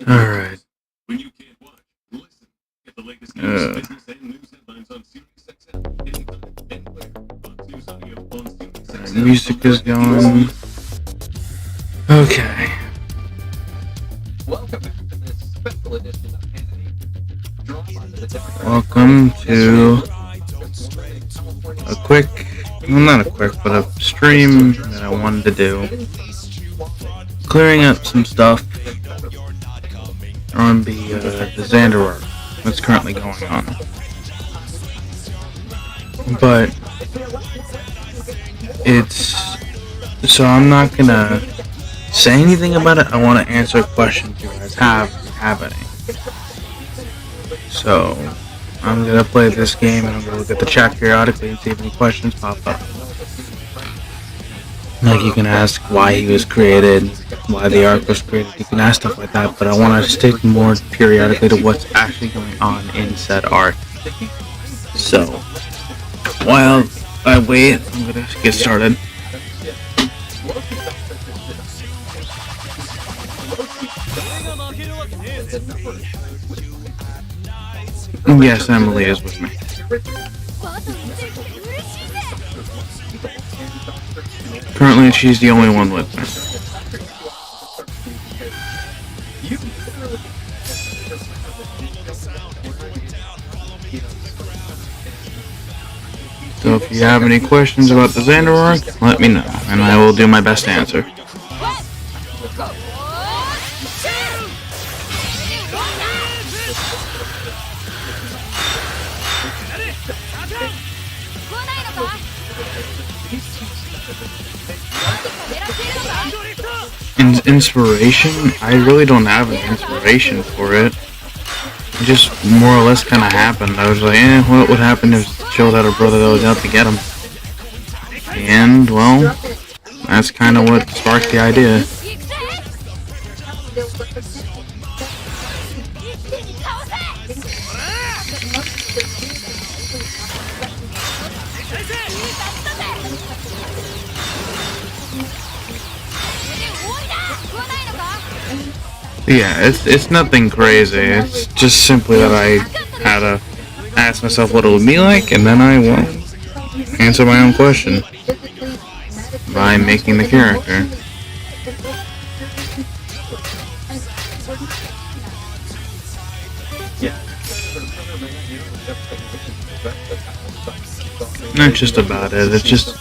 Alright. Music is going. Okay. Welcome to a quick, well, not a quick, but a stream that I wanted to do. Clearing up some stuff on the Xander Arc that's currently going on. But so I'm not gonna say anything about it. I want to answer questions you guys have any. So I'm gonna play this game and I'm gonna look at the chat periodically and see if any questions pop up. Like you can ask why he was created, why the arc was created. You can ask stuff like that, but I want to stick more periodically to what's actually going on in said arc. So while I wait, I'm gonna get started. Yes, Emily is with me. Currently, she's the only one with me. So if you have any questions about the Xander Arc, let me know, and I will do my best to answer. Inspiration? I really don't have an inspiration for it. It just more or less kind of happened. I was like, what would happen if Chill had a brother that was out to get him? And, well, that's kind of what sparked the idea. Yeah, it's nothing crazy. It's just simply that I had to ask myself what it would be like, and then I will answer my own question by making the character. That's just about it. It's just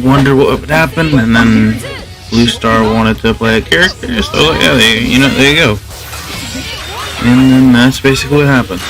wonder what would happen, and then Blue Star wanted to play a character, so yeah, there you go. And then that's basically what happened.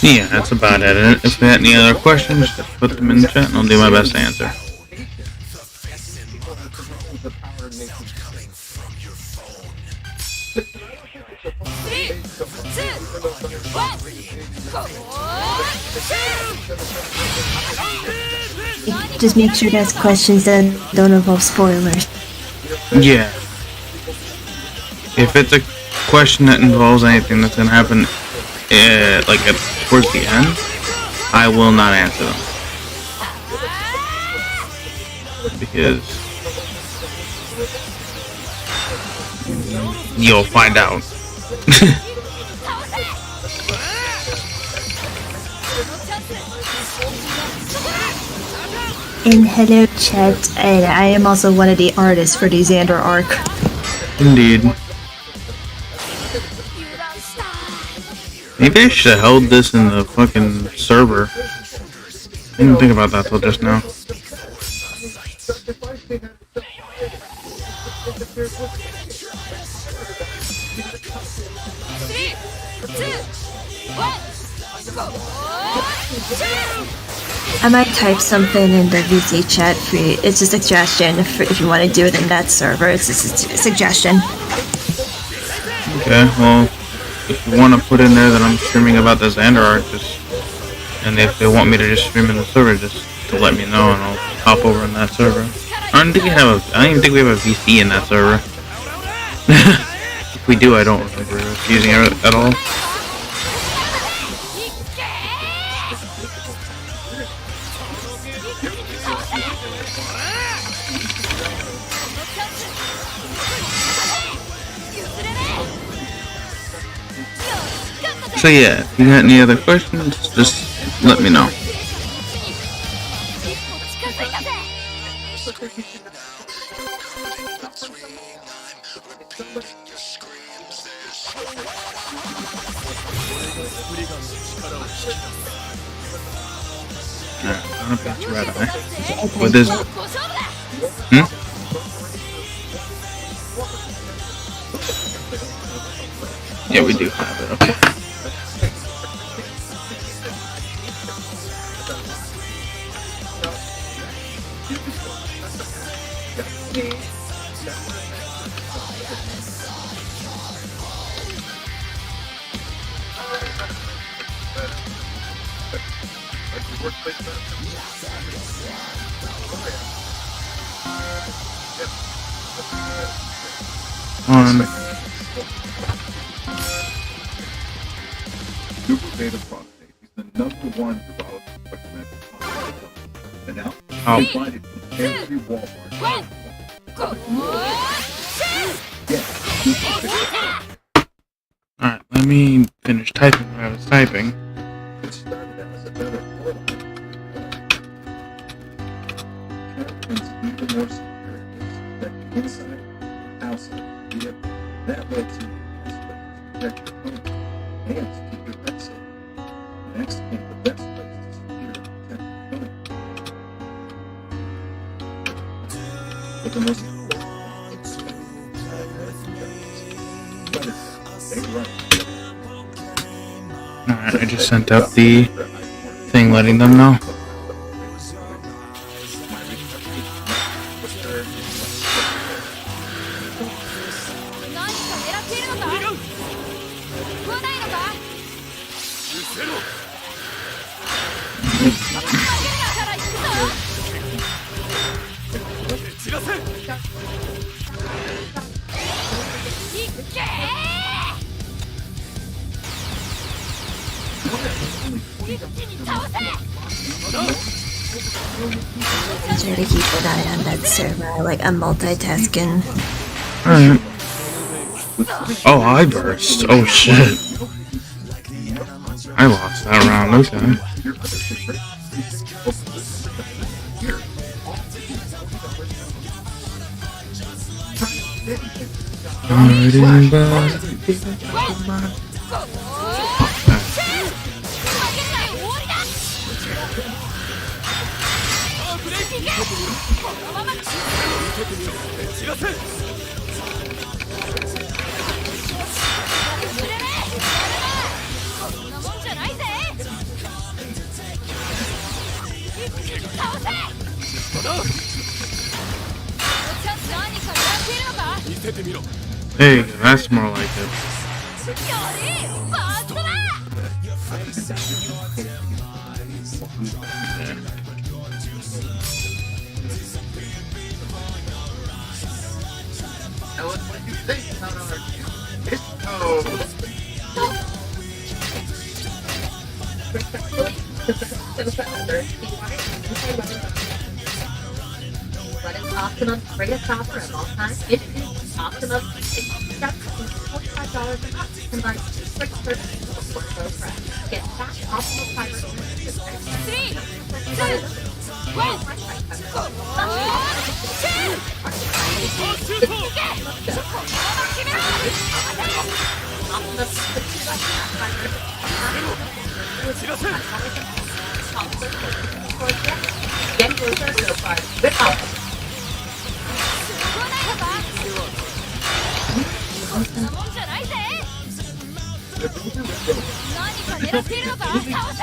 Yeah, that's about it. If you have any other questions, just put them in the chat and I'll do my best to answer. Just make sure to ask questions that don't involve spoilers. Yeah. If it's a question that involves anything that's gonna happen, towards the end, I will not answer them. Because you'll find out. And hello chat, and I am also one of the artists for the Xander Arc. Indeed. Maybe I should have held this in the fucking server. I didn't think about that till just now. I might type something in the VC chat for you. It's a suggestion if you want to do it in that server. It's a suggestion. Okay, well, if you want to put in there that I'm streaming about the Xander Arc, and if they want me to just stream in the server, just to let me know, and I'll hop over in that server. I don't even think we have a VC in that server. If we do, I don't remember us using it at all. So yeah, if you got any other questions, just let me know. Alright, I'm about to red eye. With this. Yeah, we do have it, okay. Super Beta Prostate is the #1 urologist recommended prostate. And now, you can find it in every Walmart. Alright, let me finish typing what I was typing. It started out as a better product. It's even more secure is that inside, outside, yep, that lets you protect your home and to keep your pet safe. Next came the best place to secure and protect your home. But the most important thing Alright, I just sent out the thing letting them know. Try to keep an eye on that server. Like, I'm multitasking. Alright. Oh, I burst. Oh shit. I lost that round, okay. Hey, that's more like it. What is optimum? Bring a chopper at all times. If it's optimum, $45 a month. Combine 2 quick purchases before go fresh. Get fast optimal fiber. 3. Get closer so far. Good optimal. 何か狙っているのか倒せ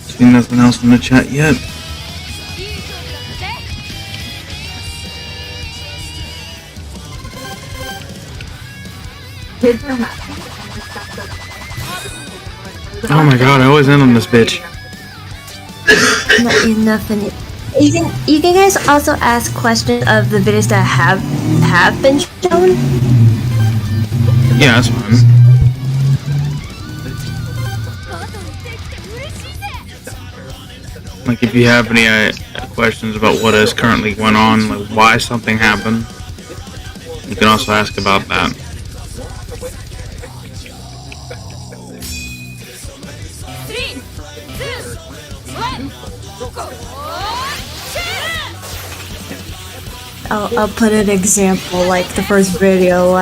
See nothing else in the chat yet. Oh my god, I always end on this bitch. Not enough in it. You can guys also ask questions of the videos that have been shown. Yeah, that's fine. Like if you have any questions about what is currently going on, like why something happened, you can also ask about that. I'll put an example, like the first video,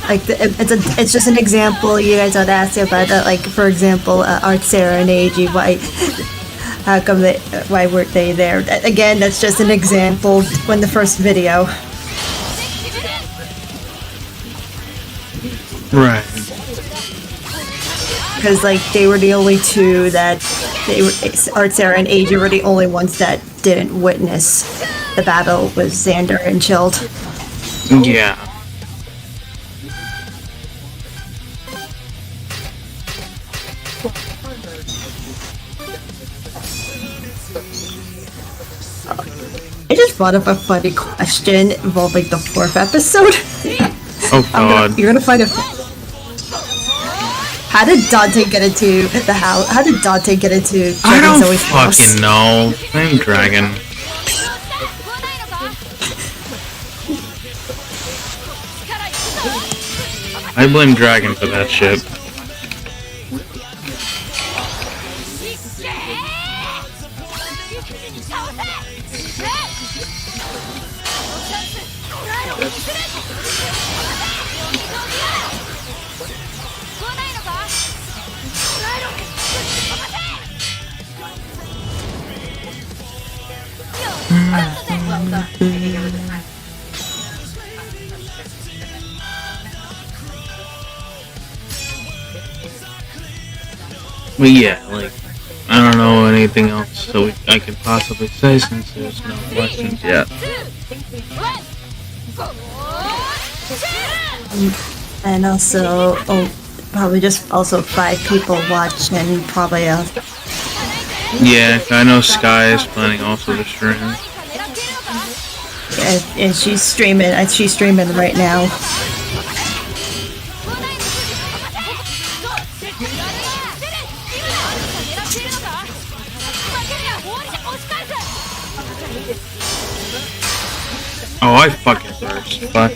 it's just an example. You guys would ask about, like for example, Art, Sarah, and AG. How come why weren't they there? Again, that's just an example when the first video. Right. Because like they were the only two that Art, Sarah, and AG were the only ones that didn't witness the battle with Xander and Chilled. Yeah. I just brought up a funny question involving the 4th episode. Oh god. You're gonna find a. How did Dante get into the house? How did Dante get into I don't Zoe's house? fucking know. Flame Dragon. I blame Dragon for that shit. But yeah, like, I don't know anything else that I could possibly say since there's no questions yet. And also, probably just also 5 people watching, probably Yeah, I know Sky is planning also to stream. and she's streaming right now. Oh, I fucking thirst. Fuck.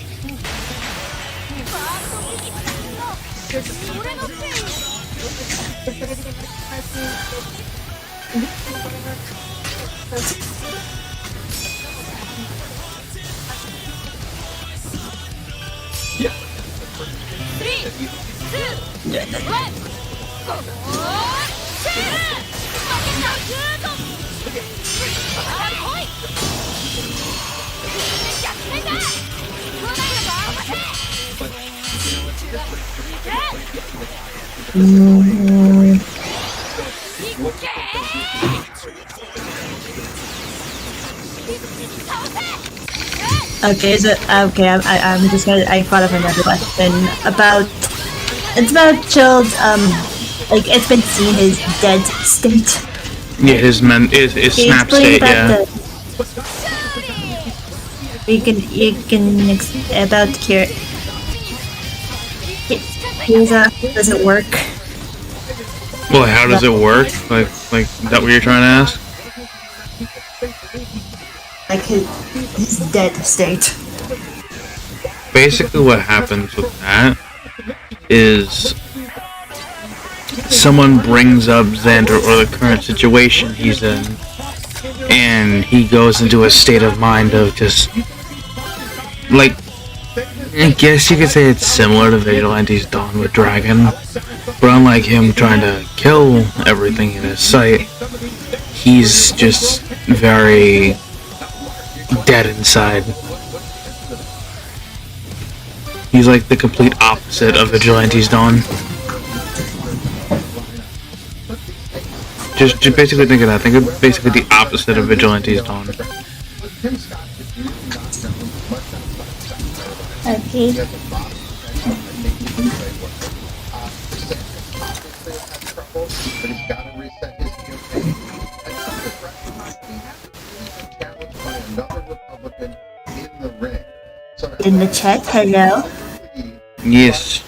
Okay, so I'm just gonna. I thought of another question about. It's about Chilled. Like it's been seen his dead state. Yeah, his snap state. Yeah. You can about cure. Does it work? Well, how does it work? Like, is that what you're trying to ask? Like his dead state. Basically, what happens with that is someone brings up Xander or the current situation he's in, and he goes into a state of mind of just, like, I guess you could say it's similar to Vigilante's Dawn with Dragon, but unlike him trying to kill everything in his sight, he's just very dead inside. He's like the complete opposite of Vigilante's Dawn. Just basically think of that. Think of basically the opposite of Vigilante's Dawn. Okay. In the chat, hello. Yes.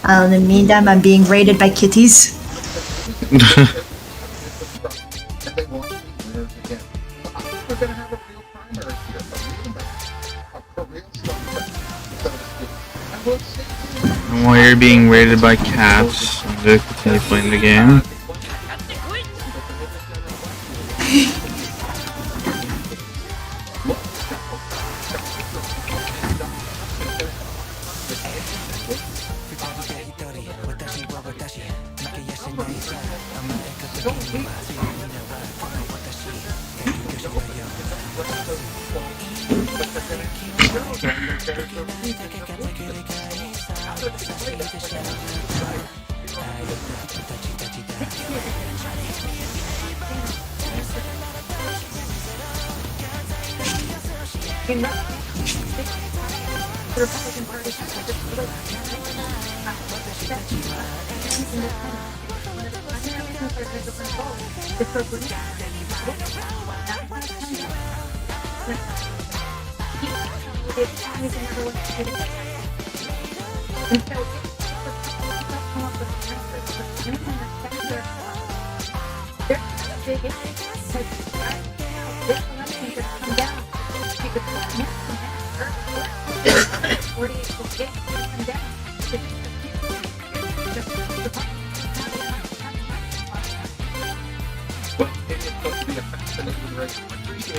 In the meantime, I'm being raided by kitties. And while you're being raided by cats, I'm gonna continue playing the game.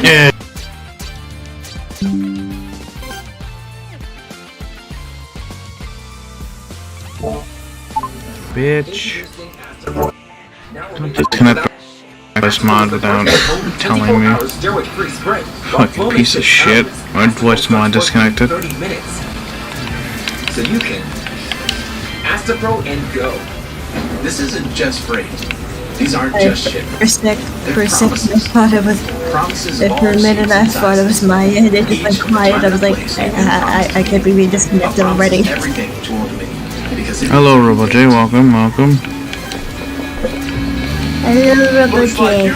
Yeah. Bitch. Don't disconnect this mod without telling me. Fucking piece of shit. My voice mod disconnected. 30 minutes. So you can Astapro and go. This isn't just phrase. These aren't just shit. For a second, I thought it was. For a minute, I thought it was my end. It just went quiet. I was like, I can't be disconnected already. Hello, Robo J. Welcome, welcome. Hello, Robo J.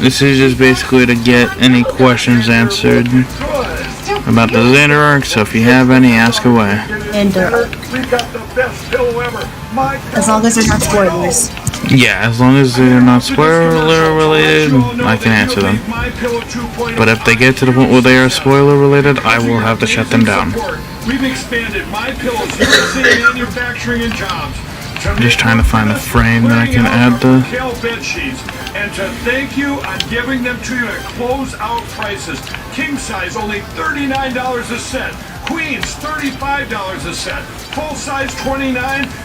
This is just basically to get any questions answered about the Xander Arc, so if you have any, ask away. Xander Arc. As long as they're not spoilers. Yeah, as long as they're not spoiler related, I can answer them. But if they get to the point where they are spoiler related, I will have to shut them down. We've expanded My Pillow's USA manufacturing and jobs. I'm just trying to find a frame that I can add the... bed sheets, and to thank you on giving them to you at close-out prices. King size only $39 a set. Queens $35 a set. Full size $29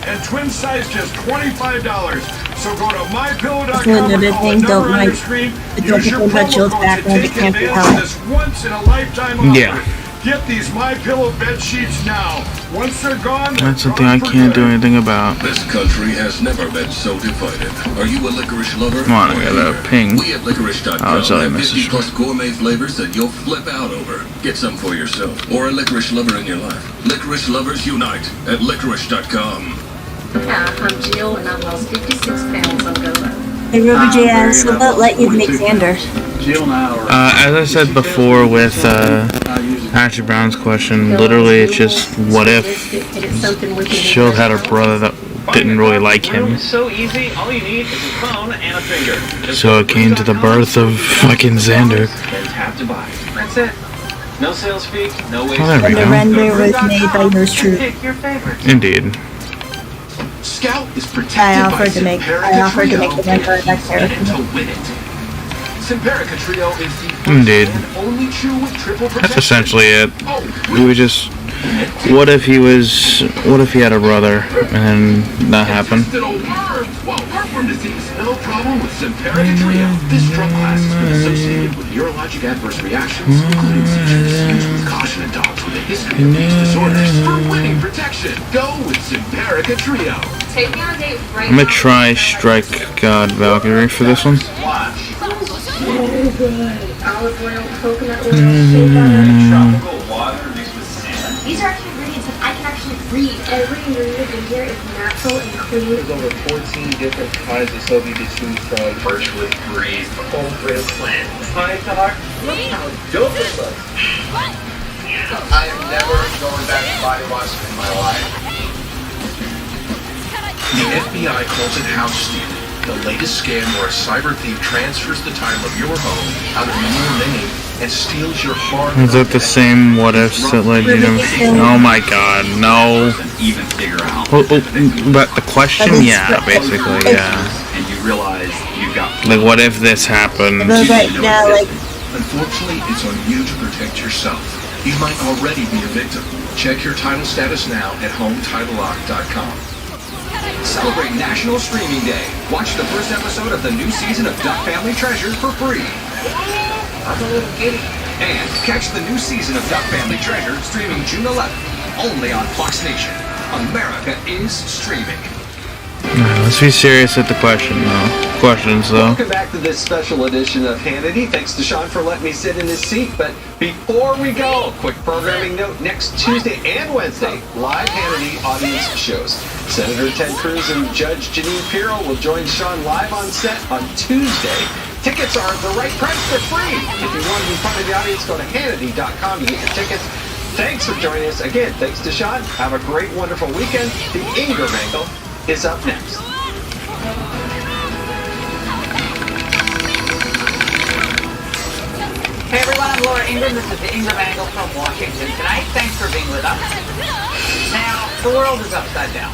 and twin size just $25. So go to mypillow.com or call the number on your screen. Use your promo code to take advantage of this once-in-a-lifetime offer. Yeah. Get these MyPillow bed sheets now. Once they're gone, That's something I can't do anything about. This country has never been so divided. Are you a licorice lover? Come on, I got a ping. We at licorice.com have 50 plus gourmet flavors that you'll flip out over. Get some for yourself or a licorice lover in your life. Licorice lovers unite at licorice.com. Yeah, I'm Jill and I lost 56 pounds on GoLo. Hey, Robo J asked, will that let you make Xander? As I said before with Ashley Brown's question, literally it's just what if Chill had a brother that didn't really like him. So easy, all you need is a phone and a finger. So it came to the birth of fucking Xander. Then tap to buy. That's it. No sales fee, no waste. Oh, there we And the go. render was made by yours truly. Pick your favorite. Indeed. Scout is protected I offered to make the render that character. to win it. Simparica Trio is the Indeed. And only chew with triple That's protection. essentially it. Oh, We would just. What if he had a brother and that happened? Intestinal worms. Well, heartworm disease. No problem with Simparica Trio. This drug class has been associated with neurologic adverse reactions, including seizures. Used with caution in dogs with a history of these disorders. For winning protection, go with Simparica Trio. Take me on a date right I'm now. gonna try Strike God Valkyrie for this one. So good. Olive oil, coconut oil, shea butter. Tropical water mixed with sand. These are actually ingredients that I can actually read. Every ingredient in here is natural and clean. There's over 14 different kinds of soap you can choose from. virtually breathe full thrill cleanse. Hi, Doc. Look how dope this looks. I am never going back to body wash in my life. The FBI calls it house stealing. The latest scam where a cyber thief transfers the title of your home out of your name and steals your hard. Is that the same what ifs that led you to? Oh my god, no. Even figure out. But the question, yeah, basically, yeah. And you realize you've got. Like, what if this happened? But right now, like, Unfortunately, it's on you to protect yourself. You might already be a victim. Check your title status now at HomeTitleLock.com. Celebrate National Streaming Day. Watch the first episode of the new season of Duck Family Treasure for free. I'm a little giddy. And catch the new season of Duck Family Treasure streaming June 11th. Only on Fox Nation. America is streaming. Alright, let's be serious at the questions though. Welcome back to this special edition of Hannity. Thanks to Sean for letting me sit in his seat. But before we go, quick programming note. Next Tuesday and Wednesday, live Hannity audience shows. Senator Ted Cruz and Judge Jeanine Pirro will join Sean live on set on Tuesday. Tickets are the right price. They're free. If you want to be part of the audience, go to Hannity.com to get your tickets. Thanks for joining us. Again, thanks to Sean. Have a great, wonderful weekend. The Ingram Angle is up next. Hey everyone, I'm Laura Ingram. This is the Ingram Angle from Washington tonight. Thanks for being with us. Now, the world is upside down.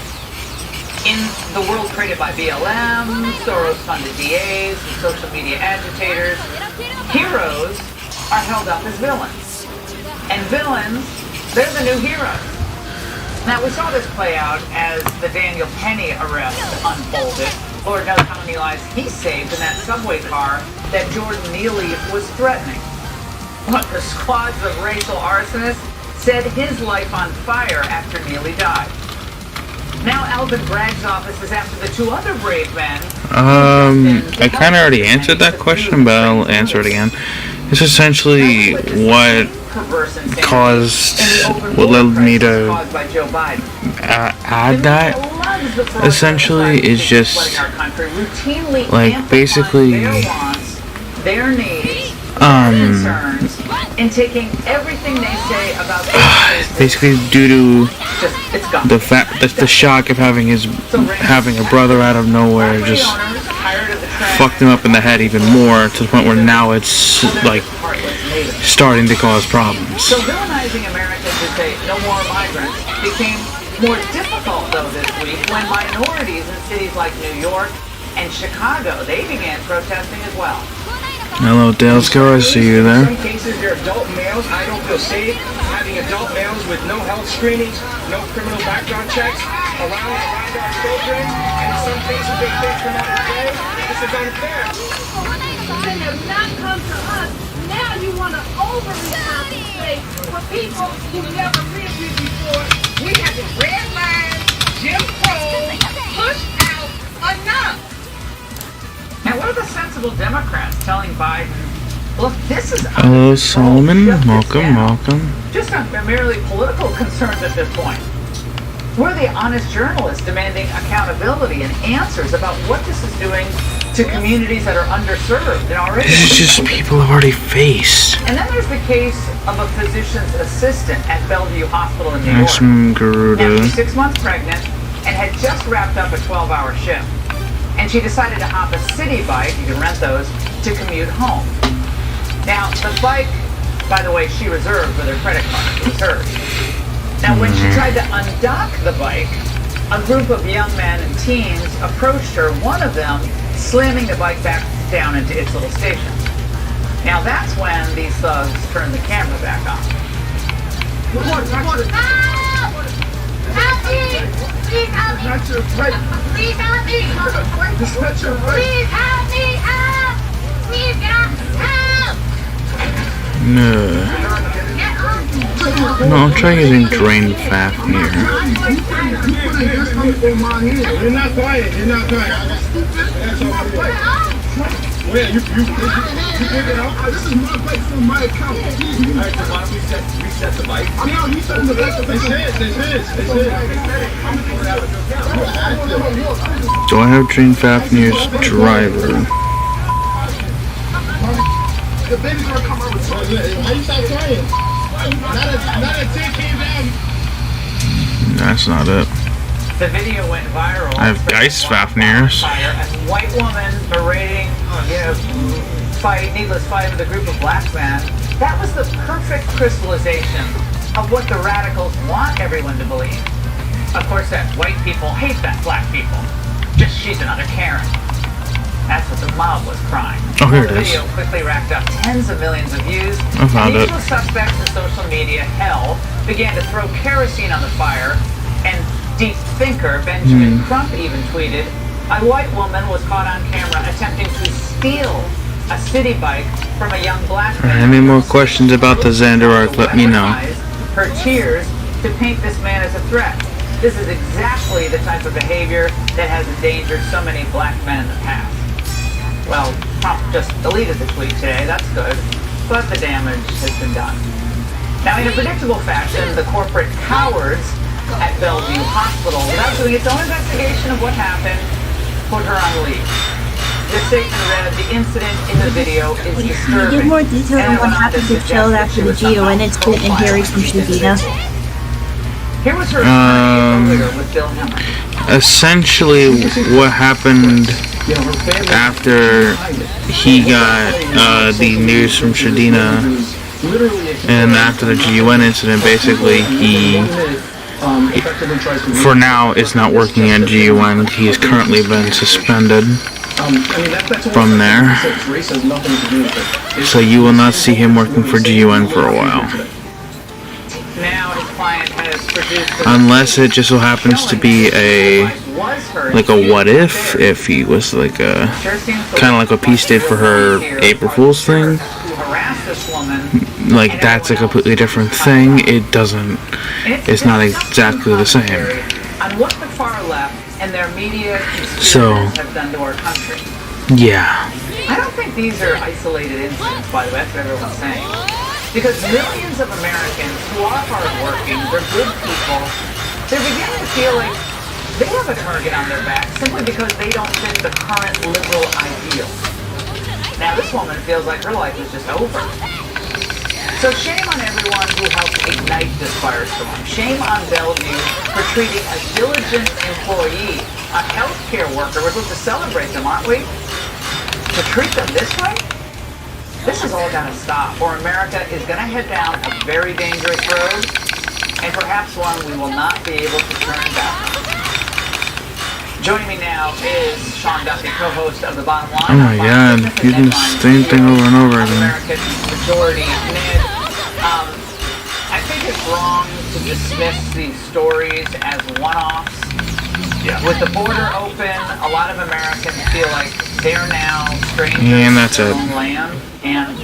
In the world created by BLM, Soros-funded DAs, and social media agitators, heroes are held up as villains. And villains, they're the new heroes. Now, we saw this play out as the Daniel Penny arrest unfolded. Lord knows how many lives he saved in that subway car that Jordan Neely was threatening. But the squads of racial arsonists set his life on fire after Neely died. Now Alvin Bragg's office is after the two other brave men. I kind of already answered that question, but I'll answer it again. It's essentially what caused, what led me to add that. Essentially, is just like basically their needs, concerns, and taking everything they say about basically due to the fact that the shock of having a brother out of nowhere just fucked him up in the head even more, to the point where now it's like starting to cause problems. So villainizing Americans to say no more migrants became more difficult though this week when minorities in cities like New York and Chicago, they began protesting as well. Hello, Dalesco, I see you there. In some cases, they're adult males. I don't feel safe having adult males with no health screenings, no criminal background checks around our children. And in some cases, they face them out of day. This is unfair. They have not come to us. Now you want to over-compensate for people who never lived here before. We have the red line, Jim Crow, pushed out enough. And what are the sensible Democrats telling Biden, look, this is Hello, Solomon. Welcome. just not merely political concerns at this point. We're the honest journalists demanding accountability and answers about what this is doing to communities that are underserved and already. This is just people have already faced. And then there's the case of a physician's assistant at Bellevue Hospital in New York. Maximum Now, Garuda. she's 6 months pregnant and had just wrapped up a 12-hour shift. And she decided to hop a city bike, you can rent those, to commute home. Now, the bike, by the way, she reserved with her credit card. It was hers. Now, when she tried to undock the bike, a group of young men and teens approached her, one of them slamming the bike back down into its little station. Now that's when these thugs turn the camera back on. Help me! Please help me! Please help me! Please help me! Help! Please get off! Help! No. No, I'm trying using Drain Fafnir. You're not quiet. You're not quiet. Where you pick it up? This is my bike from my account. Alright, so why don't we reset the bike? No, you said the bike. It's his. Do I have Drain Fafnir's driver? The baby's gonna come out with why you stop crying? Not a 10 came down. That's not it. The video went viral. I have Geist Fafnir's. A white woman berating, needless fight with a group of black men. That was the perfect crystallization of what the radicals want everyone to believe. Of course, that white people hate that black people. Just she's another Karen. That's what the mob was crying. Oh, here it The is. video quickly racked up tens of millions of views. I found it. Usual suspects in social media hell began to throw kerosene on the fire, and deep thinker Benjamin Crump even tweeted, a white woman was caught on camera attempting to steal a city bike from a young black man. Any more questions about the Xander Arc, let me know. Her tears to paint this man as a threat. This is exactly the type of behavior that has endangered so many black men in the past. Well, Trump just deleted the tweet today, that's good, but the damage has been done. Now, in a predictable fashion, the corporate cowards at Bellevue Hospital, without doing its own investigation of what happened, put her on leave. This statement read, the incident in the video is Can you disturbing. give more detail on what happened to Chill after the GON incident and hearing from Shadina? Here was her earlier with Bill Hemmer. Essentially, what happened after he got the news from Shadina and after the GUN incident, basically he for now is not working at GUN. He has currently been suspended from there, so you will not see him working for GUN for a while. Now his client has produced Unless it just so happens to be a what if he was like a kind of like what Peace did for her April Fool's thing. Like that's a completely different thing. It's not exactly the same. On what the far left and their media So have done to our country. yeah. I don't think these are isolated incidents, by the way, that's what everyone's saying. Because millions of Americans who are hardworking, they're good people, they're beginning to feel like they have a target on their back simply because they don't fit the current liberal ideal. Now this woman feels like her life is just over. So shame on everyone who helped ignite this firestorm. Shame on Bellevue for treating a diligent employee, a healthcare worker. We're supposed to celebrate them, aren't we? To treat them this way? This is all got to stop, or America is going to head down a very dangerous road, and perhaps one we will not be able to turn back. Joining me now is Sean Duffy, co-host of The Bottom Line. Oh my god, you can same thing over and over again. American majority mid. I think it's wrong to dismiss these stories as one-offs. Yeah. With the border open, a lot of Americans feel like they're now strangers And that's to their it. own land, and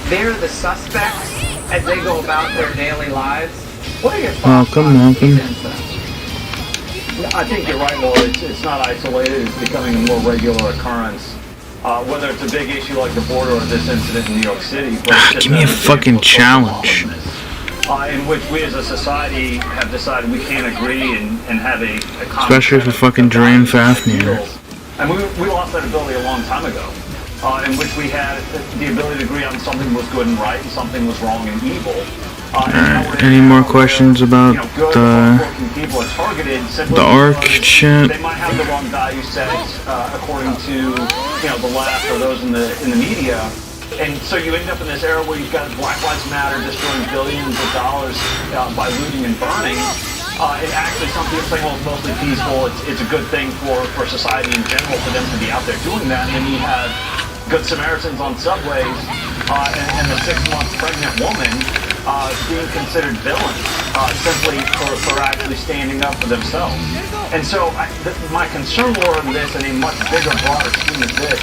they're the suspects as they go about their daily lives. What are your thoughts on these incidents? I think you're right, Laura. It's not isolated. It's becoming a more regular occurrence. Whether it's a big issue like the border or this incident in New York City. But it's just Give me a another fucking example of challenge. in which we as a society have decided we can't agree and have a common Especially for sense fucking of Drain values and Fafnir. ideals. And we lost that ability a long time ago, in which we had the ability to agree on something was good and right and something was wrong and evil. Alright, any more questions about the Arc shit? They might have the wrong value sets according to the left or those in the media, and so you end up in this era where you've got Black Lives Matter destroying billions of dollars by looting and burning. And actually, some people say, well, it's mostly peaceful. It's a good thing for society in general for them to be out there doing that. And then you have Good Samaritans on subways, and the 6-month pregnant woman being considered villains simply for actually standing up for themselves. And so my concern more on this in a much bigger, broader scheme is this.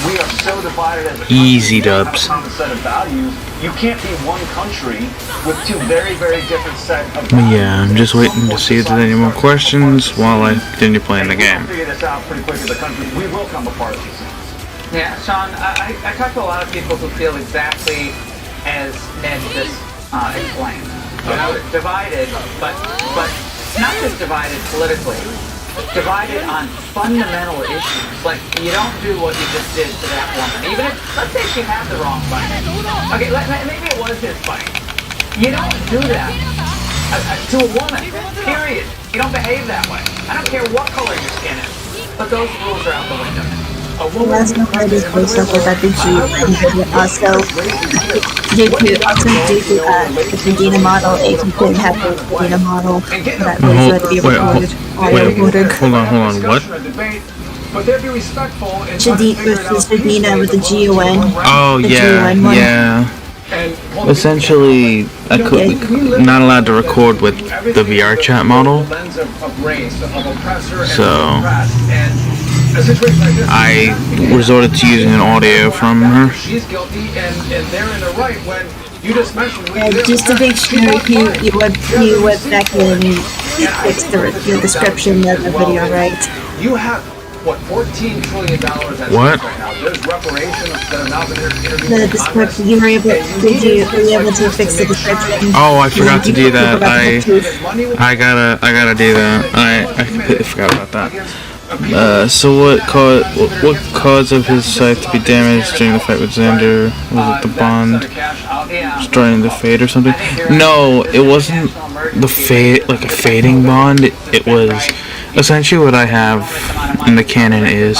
We are so divided as a country. Easy dubs. We don't have a common set of values. You can't be one country with two very, very different set of values. Yeah, I'm just waiting to see if there's any more questions while I continue playing the game. We'll figure this out pretty quick as a country. We will come apart as a things. Yeah, Sean, I talk to a lot of people who feel exactly as Ned just explained. You know, divided, but not just divided politically, divided on fundamental issues. Like, you don't do what you just did to that woman. Even if, let's say she had the wrong fight. Okay, maybe it was his fight. You don't do that to a woman, period. You don't behave that way. I don't care what color your skin is, but those rules are out the window. Last number is based off of that the also due to the Dina model, if you couldn't have the Dina model, that was ready to be recorded. Hold on, what? But they'd be respectful and Shadina with the GON. Oh, yeah. Essentially, I could not allowed to record with the VR chat model, so I resorted to using an audio from her. She's guilty, and they're in the right when you just mentioned. Just to make sure you went back and fixed the description of the video, right? You have what, $14 trillion at What? right now. There's reparations that are now been introduced. The description, you were able to fix the description. Oh, I forgot to do that. I gotta do that. I completely forgot about that. So what cause of his sight to be damaged during the fight with Xander? Was it the bond destroying the fade or something? No, it wasn't the fade, like a fading bond. It was essentially what I have in the canon is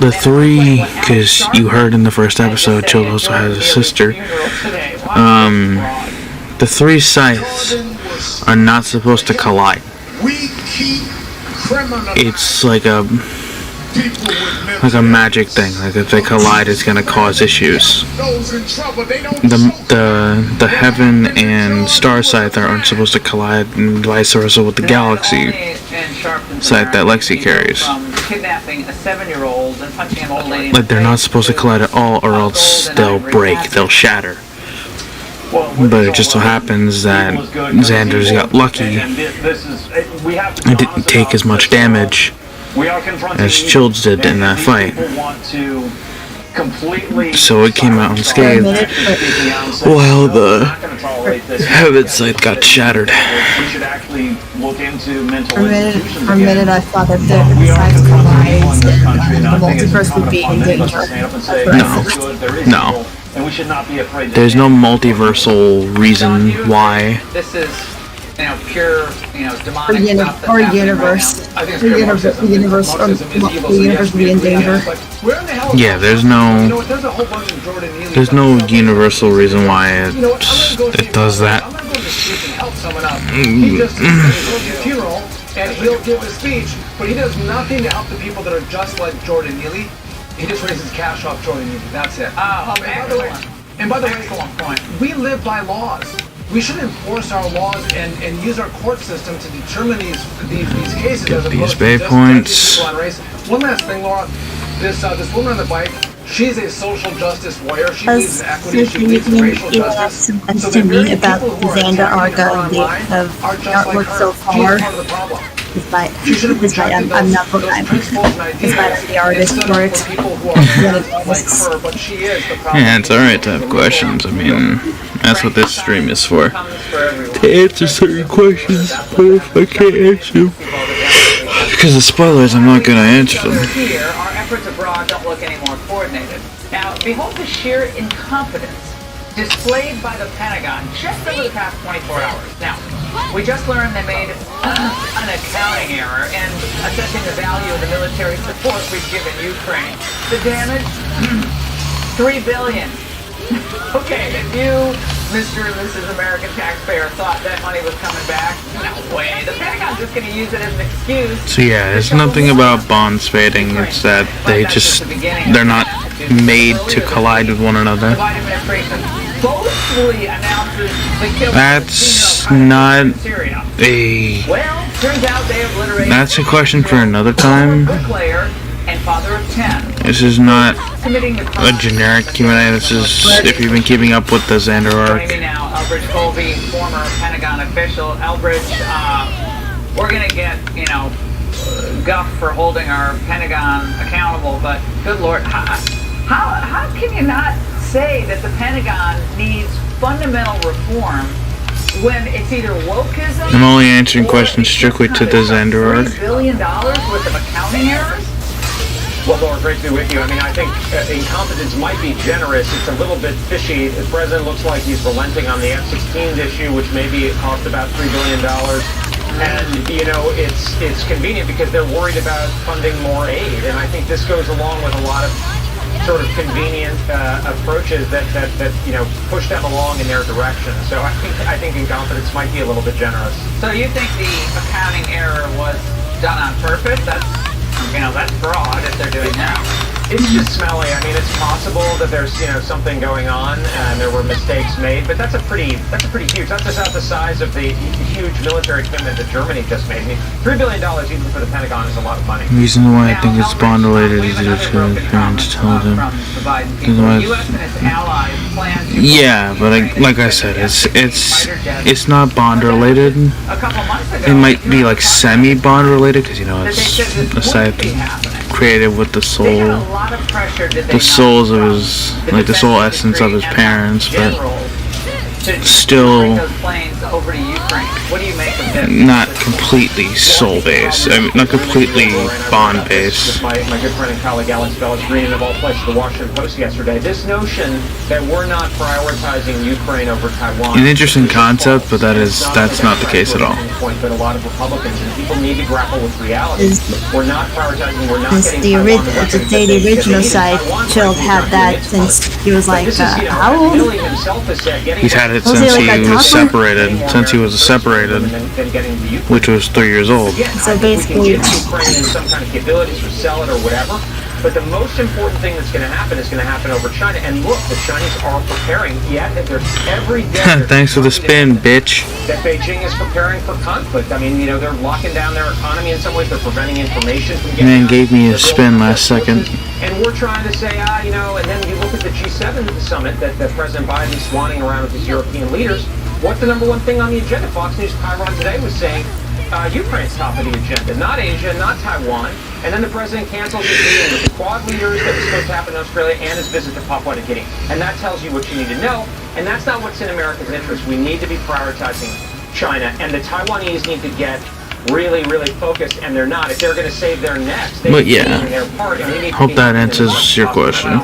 the three, because you heard in the first episode, Chill also has a sister. The three scythes are not supposed to collide. It's like a magic thing. Like if they collide, it's gonna cause issues. The heaven and star scythe aren't supposed to collide, and vice versa with the galaxy scythe that Lexi carries. Like they're not supposed to collide at all, or else they'll break, they'll shatter. But it just so happens that Xander's got lucky and didn't take as much damage as Childs did in that fight. So it came out unscathed, while the heaven scythe got shattered. For a minute I thought that the scythe collides and the multiverse would be in danger. No. And we should not be afraid. There's no multiversal reason why. This is, pure, demonic stuff. Or universe. The universe be in danger. Yeah, there's no universal reason why it does that. He just goes to a funeral and he'll give a speech, but he does nothing to help the people that are just like Jordan Neely. He just raises cash off Jordan Neely. That's it. And by the way, we live by laws. We should enforce our laws and use our court system to determine these cases. Get these bay points. One last thing, Laura. This woman on the bike, she's a social justice warrior. She believes in equity. She believes in racial justice. To me about Xander Arc of artwork so far. Despite I'm not despite the artist for it. Yeah, it's alright to have questions. I mean, that's what this stream is for. To answer certain questions, but if I can't answer them, because of spoilers, I'm not gonna answer them. Here, our efforts abroad don't look any more coordinated. Now, behold the sheer incompetence displayed by the Pentagon just over the past 24 hours. Now, we just learned they made an accounting error in assessing the value of the military support we've given Ukraine. The damage? $3 billion. Okay, if you Mr. and Mrs. American taxpayer thought that money was coming back. No way. The Pentagon's just going to use it as an excuse. So yeah, it's nothing about bonds fading. It's that they're not made to collide with one another. The Biden administration boastfully announces the killing That's not a. Well, turns out they obliterated. That's a question for another time. Bricklayer and father of 10. This is not a generic Q&A. This is if you've been keeping up with the Xander Arc. Joining me now, Elbridge Colby, former Pentagon official. Elbridge, we're gonna get, guff for holding our Pentagon accountable, but good Lord, how can you not say that the Pentagon needs fundamental reform when it's either wokeism? I'm only answering questions strictly to the Xander Arc. $3 billion worth of accounting errors? Well, Laura, great to be with you. I mean, I think incompetence might be generous. It's a little bit fishy. The president looks like he's relenting on the F-16 issue, which maybe it cost about $3 billion. And, it's convenient because they're worried about funding more aid. And I think this goes along with a lot of sort of convenient approaches that push them along in their direction. So I think incompetence might be a little bit generous. So you think the accounting error was done on purpose? That's fraud if they're doing that. It's just smelly. I mean, it's possible that there's something going on and there were mistakes made, but that's a pretty huge. That's about the size of the huge military commitment that Germany just made. I mean, $3 billion even for the Pentagon is a lot of money. The reason why I think it's bond related is that his parents told him. Yeah, but like I said, it's not bond related. It might be like semi bond related because it's a site created with the soul. The souls of his, like the soul essence of his parents, but still not completely soul based. I mean, not completely bond based. My good friend and colleague Alex Bellis reading of all places the Washington Post yesterday. This notion that we're not prioritizing Ukraine over Taiwan. An interesting concept, but that's not the case at all. But a lot of Republicans and people need to grapple with reality. We're not prioritizing. We're not getting the original side. Chill had that since he was like how old? He's had it since he was separated. Since he was separated, which was 3 years old. So basically, Ukraine and some kind of capabilities or sell it or whatever. But the most important thing that's going to happen is going to happen over China. And look, the Chinese are preparing. Yet there's every day. Thanks for the spin, bitch. That Beijing is preparing for conflict. I mean, they're locking down their economy in some ways. They're preventing information from getting. Man gave me a spin last second. And we're trying to say, and then you look at the G7 summit that President Biden's swanning around with his European leaders. What's the number one thing on the agenda? Fox News Chiron today was saying Ukraine's top of the agenda, not Asia, not Taiwan. And then the president cancels his meeting with the Quad leaders that was supposed to happen in Australia and his visit to Papua New Guinea. And that tells you what you need to know. And that's not what's in America's interest. We need to be prioritizing China. And the Taiwanese need to get really, really focused, and they're not. If they're going to save their necks, they need to do their part. And we need hope that answers your question.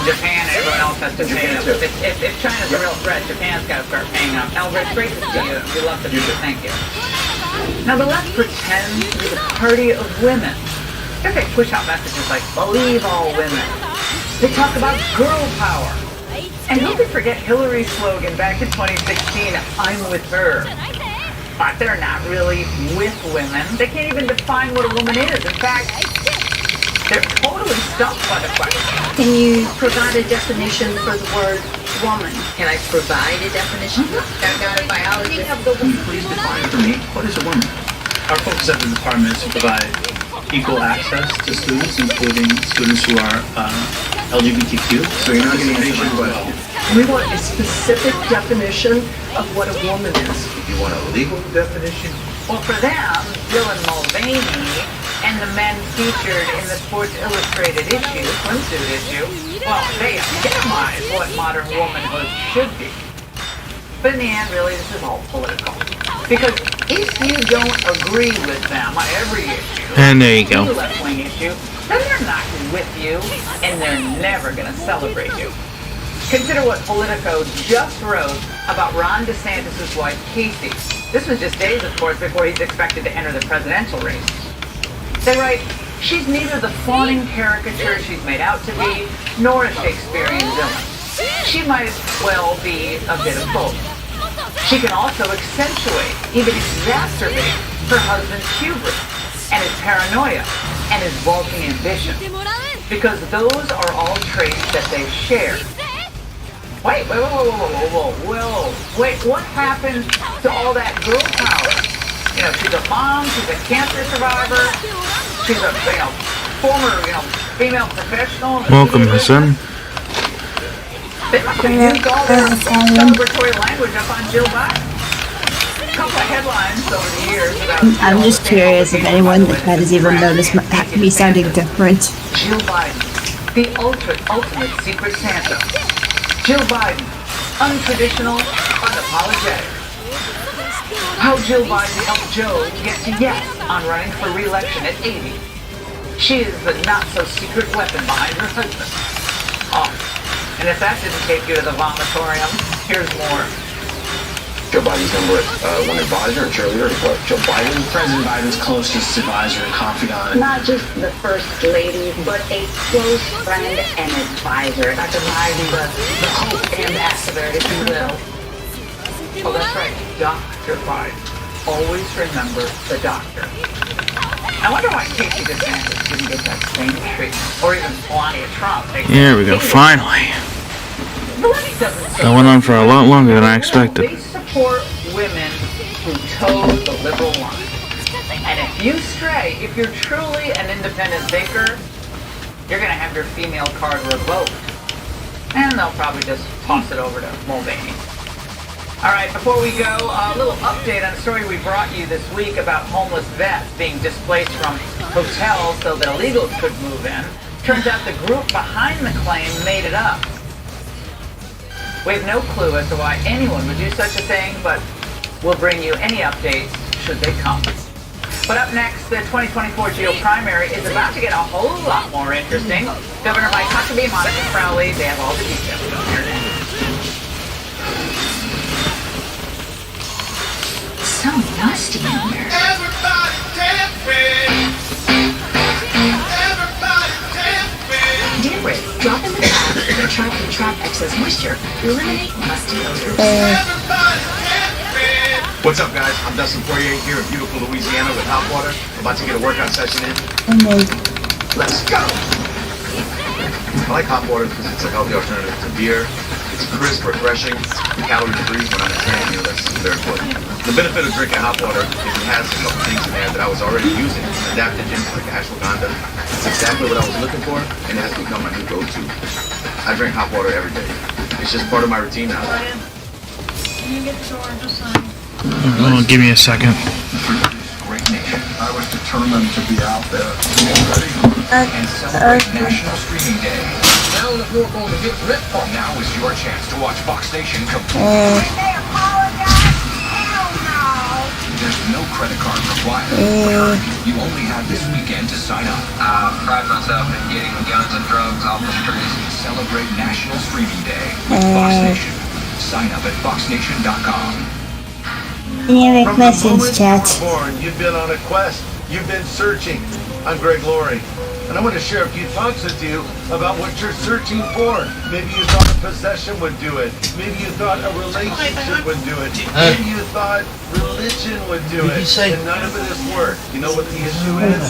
Japan and everyone else has to pay up. If China's a real threat, Japan's got to start paying up. Albert, it's great to see you. We love the music. Thank you. Now, but let's pretend to be the party of women. If they push out messages like, believe all women. They talk about girl power. And who could forget Hillary's slogan back in 2016, I'm with her. But they're not really with women. They can't even define what a woman is. In fact, they're totally stumped by the question. Can you provide a definition for the word woman? Can I provide a definition? I've got a biology. Please define for me, what is a woman? Our focus at the department is to provide equal access to students, including students who are LGBTQ. So you're not getting any question. We want a specific definition of what a woman is. You want a legal definition? Well, for them, Dylan Mulvaney and the men featured in the Sports Illustrated issue, swimsuit issue, well, they epitomize what modern womanhood should be. But in the end, really, this is all political. Because if you don't agree with them on every issue, and there you go, the left-wing issue, then they're not with you, and they're never going to celebrate you. Consider what Politico just wrote about Ron DeSantis' wife, Casey. This was just days, of course, before he's expected to enter the presidential race. They write, she's neither the fawning caricature she's made out to be, nor a Shakespearean villain. she might as well be a bit of both. She can also accentuate, even exacerbate, her husband's hubris and his paranoia and his bulking ambition, because those are all traits that they share. Wait, what happened to all that girl power? You know, she's a mom, she's a cancer survivor, she's a, former, female professional. Welcome, my son. They must have used all their celebratory language up on Jill Biden. A couple of headlines over the years about... I'm just curious if anyone has even noticed me sounding different. Jill Biden, the ultimate secret Santa. Jill Biden, untraditional, unapologetic. How Jill Biden helped Joe get to yes on running for re-election at 80. She is the not-so-secret weapon behind her husband. Oh, and if that didn't take you to the vomitorium, here's more. Joe Biden's number one advisor and cheerleader. What? Joe Biden? President Biden's closest advisor and confidant. Not just the first lady, but a close friend and advisor. Dr. Biden, the hope ambassador, if you will. Oh, that's right, Dr. Biden. Always remember the doctor. I wonder why Casey DeSantis didn't get that same treatment, or even Melania Trump. Here we go, finally. That went on for a lot longer than I expected. They support women who toe the liberal line. And if you stray, if you're truly an independent thinker, you're going to have your female card revoked. And they'll probably just toss it over to Mulvaney. All right, before we go, a little update on a story we brought you this week about homeless vets being displaced from hotels so that illegals could move in. Turns out the group behind the claim made it up. We have no clue as to why anyone would do such a thing, but we'll bring you any updates should they come. But up next, the 2024 GO primary is about to get a whole lot more interesting. Governor Mike Huckabee, Monica Crowley, they have all the details. Here now. So nasty in here. Everybody dancing! Everybody dancing! Dear Rick, drop in the tap to try to trap excess moisture. Eliminate musty odors. Everybody dancing! What's up, guys? I'm Dustin Poirier here in beautiful Louisiana with hot water. I'm about to get a workout session in. Let's go! I like hot water because it's a healthy alternative to beer. It's crisp, refreshing, calorie-free when I'm at that's very important. The benefit of drinking hot water is it has a couple things in there that I was already using. Adaptogens like ashwagandha. It's exactly what I was looking for, and it has become my new go-to. I drink hot water every day. It's just part of my routine now. Can you get the door just sign? Give me a second. Great nation. I was determined to be out there. Ready? And celebrate National Streaming Day. Now that you're going to get ripped off, now is your chance to watch Fox Nation completely. There's no credit card required. You only have this weekend to sign up. I pride myself in getting guns and drugs off the streets. Celebrate National Streaming Day with Fox Nation. Sign up at foxnation.com. Dynamic message chat. You've been on a quest. You've been searching. I'm Greg Laurie. And I want to share a few thoughts with you about what you're searching for. Maybe you thought a possession would do it. Maybe you thought a relationship would do it. Maybe you thought religion would do it. And none of it has worked. You know what the issue is?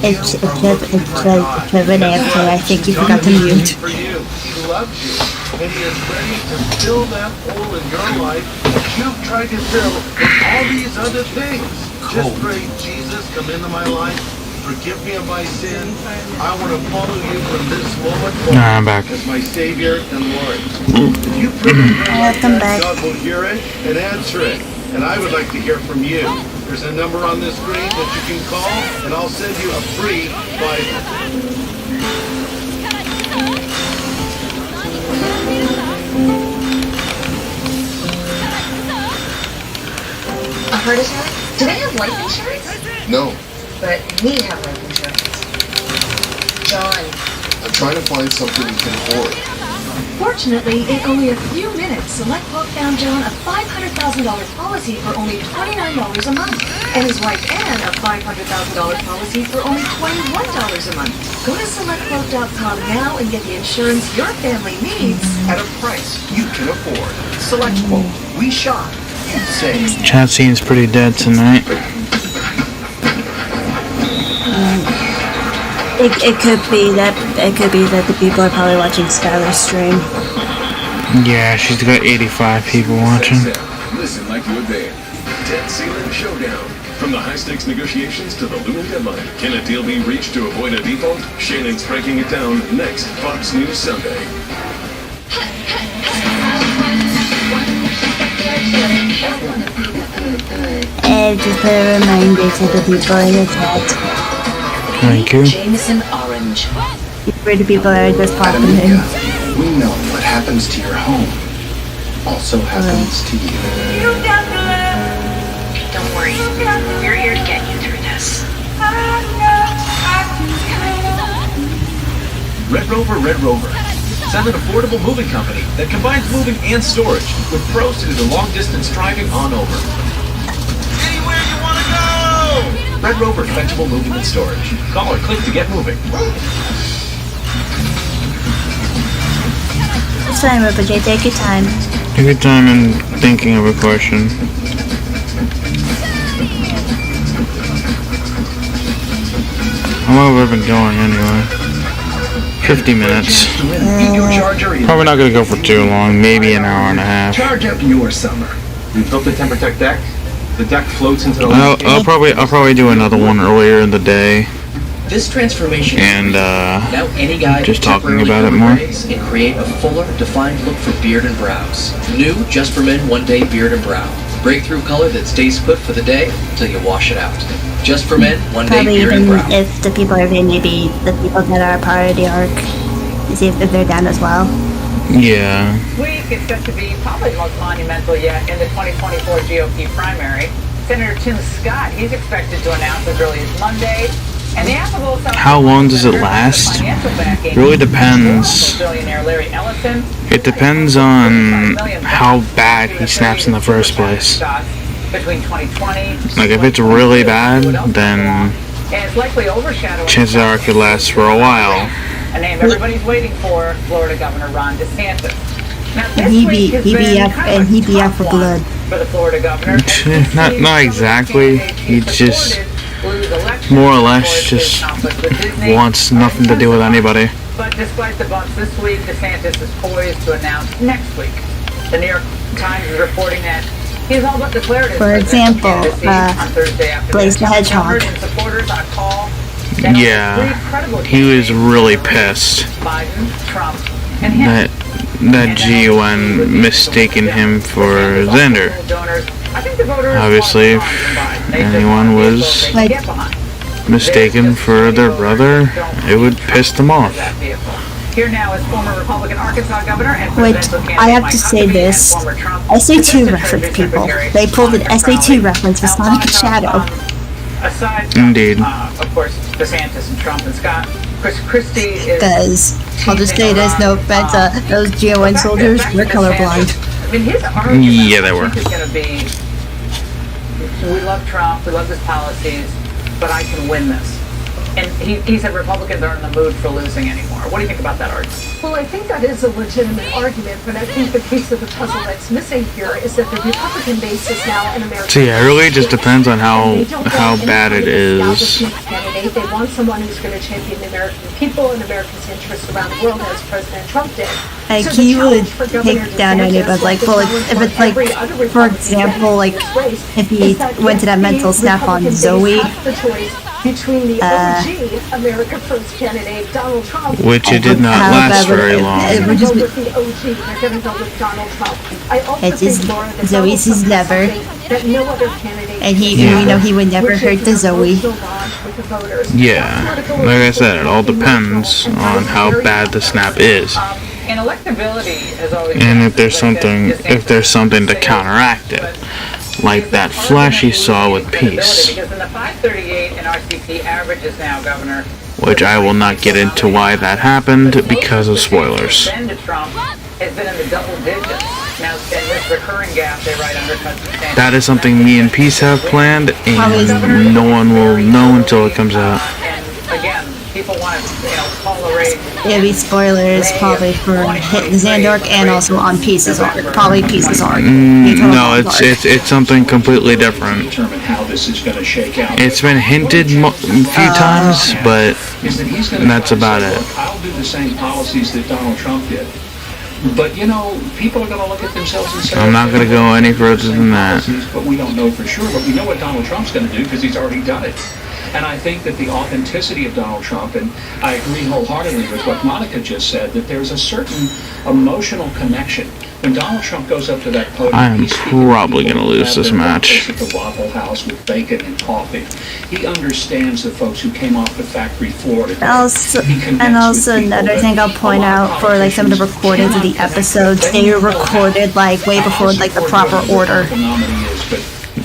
It's an answer. I think you forgot to mute. For you. He loves you. And he is ready to fill that hole in your life that you've tried to fill with all these other things. Just pray, Jesus, come into my life. Forgive me of my sin. I want to follow you from this moment forward I'm back. as my Savior and Lord. If you pray like that, God will hear it and answer it. And I would like to hear from you. There's a number on this screen that you can call, and I'll send you a free Bible. A heart attack? Do they have life insurance? No. But we have life insurance. John. I'm trying to find something you can afford. Fortunately, in only a few minutes, Select Quote found John a $500,000 policy for only $29 a month, and his wife Anne a $500,000 policy for only $21 a month. Go to SelectQuote.com now and get the insurance your family needs At a price you can afford. Select Quote. We shop. You save. Chat scene's pretty dead tonight. It could be that the people are probably watching Skylar's stream. Yeah, she's got 85 people watching. Listen like you obey. Debt ceiling showdown. From the high-stakes negotiations to the looming deadline, can a deal be reached to avoid a default? Shannon's breaking it down next, Fox News Sunday. And just put a reminder to the people in the chat. Thank you. Jameson Orange. For the people that are just popping in. We know what happens to your home also happens to you. Don't worry. We're here to get you through this. Red Rover. It's an affordable moving company that combines moving and storage with pros to do the long-distance driving on over. Anywhere you want to go! Red Rover Flexible Moving and Storage. Call or click to get moving. It's fine, Ripper. Take your time. Take your time in thinking of a question. How long have I been going anyway? 50 minutes. Probably not gonna go for too long, maybe an hour and a half. Charge up your summer. We built the TemperTech deck. The deck floats into the I'll probably do another one earlier in the day. This transformation and now any guy just can talking about it temporarily more. raise and create a fuller, defined look for beard and brows. New, just for men, one day beard and brow. Breakthrough color that stays put for the day till you wash it out. Just for men, one day Probably beard and even brow. if the people are maybe the people that are part of the ARC, see if they're down as well. Yeah. This week is set to be probably the most monumental yet in the 2024 GOP primary. Senator Tim Scott, he's expected to announce as early as Monday. And the affable How long does it last? It really depends. billionaire Larry Ellison. It depends on how bad he snaps in the first place. Between 2020, Like if it's really bad, then and it's likely overshadowing chances are it could last for a while. a name everybody's waiting for, Florida Governor Ron DeSantis. Now, this He week has be been up kind of and he a be up tough for one blood. for the Florida governor. Not exactly. He just more or less just wants nothing to do with anybody. But despite the bumps this week, DeSantis is poised to announce next week. The New York Times is reporting that he's all but declared his For example, on Thursday afternoon. Blaze the Hedgehog. And supporters on a call Yeah, he was really pissed Biden, Trump, and him. that GON mistaken him for Xander. Obviously, if anyone was mistaken for their brother, it would piss them off. Here now is former Republican Arkansas governor and Wait, presidential candidate I have Mike to say Huckabee this. and former Trump SA2 reference, people. They pulled an SA2 reference for Sonic and Shadow. Aside Indeed. of course, DeSantis and Trump and Scott, Chris Christie is... Because, I'll just say this, no offense, those GON soldiers were colorblind. I mean, his argument, Yeah, they were. I think, is going to be, we love Trump, we love his policies, but I can win this. And he said Republicans aren't in the mood for losing anymore. What do you think about that argument? Well, I think that is a legitimate argument, but I think the piece of the puzzle that's missing here is that the Republican base is now an American. So yeah, it really just depends on how bad it is. Candidate. They want someone who's going to champion the American people and Americans' interests around the world, as President Trump did. Like, So the he would challenge for Governor take down DeSantis, anybody, like, well, if it's like, for example, like, if he went to that mental snap on Zoe, between the OG America First candidate Donald Trump, Which it did not last very long. They're going to go with the OG. They're going to go with Donald Trump. I also It's just think, Laura, that Zoe's his Donald Trump lover. has something that no other candidate and he, Yeah. you know, he would never which hurt is the an Zoe. emotional bond with the voters. Yeah, like I said, it all depends on how bad the snap is, And electability has always and if there's something to counteract it, like that flash you saw with Peace. Because in the 538 and RCP averages now, Governor, which I will not get into why that happened because of spoilers. Then to Trump has been in the double digits. Now, in this recurring gap, they write undercuts and standards. That is something me and Peace have planned, and no one will know until it comes out. And again, people want to, tolerate. It'll be spoilers probably for Xander Arc and also on Peace's arc. Probably Peace's arc. No, it's something completely different. Determine how this is going to shake out. It's been hinted a few times, but that's about it. I'll do the same policies that Donald Trump did. But, people are going to look at themselves and say... I'm not going to go any further than that. But we don't know for sure. But we know what Donald Trump's going to do because he's already done it. And I think that the authenticity of Donald Trump, and I agree wholeheartedly with what Monica just said, that there's a certain emotional connection. When Donald Trump goes up to that podium, I am probably going to lose this match. At the Waffle House with bacon and coffee. He understands the folks who came off the factory floor. And also another thing I'll point out for like some of the recordings of the episodes, they were recorded like way before like the proper order.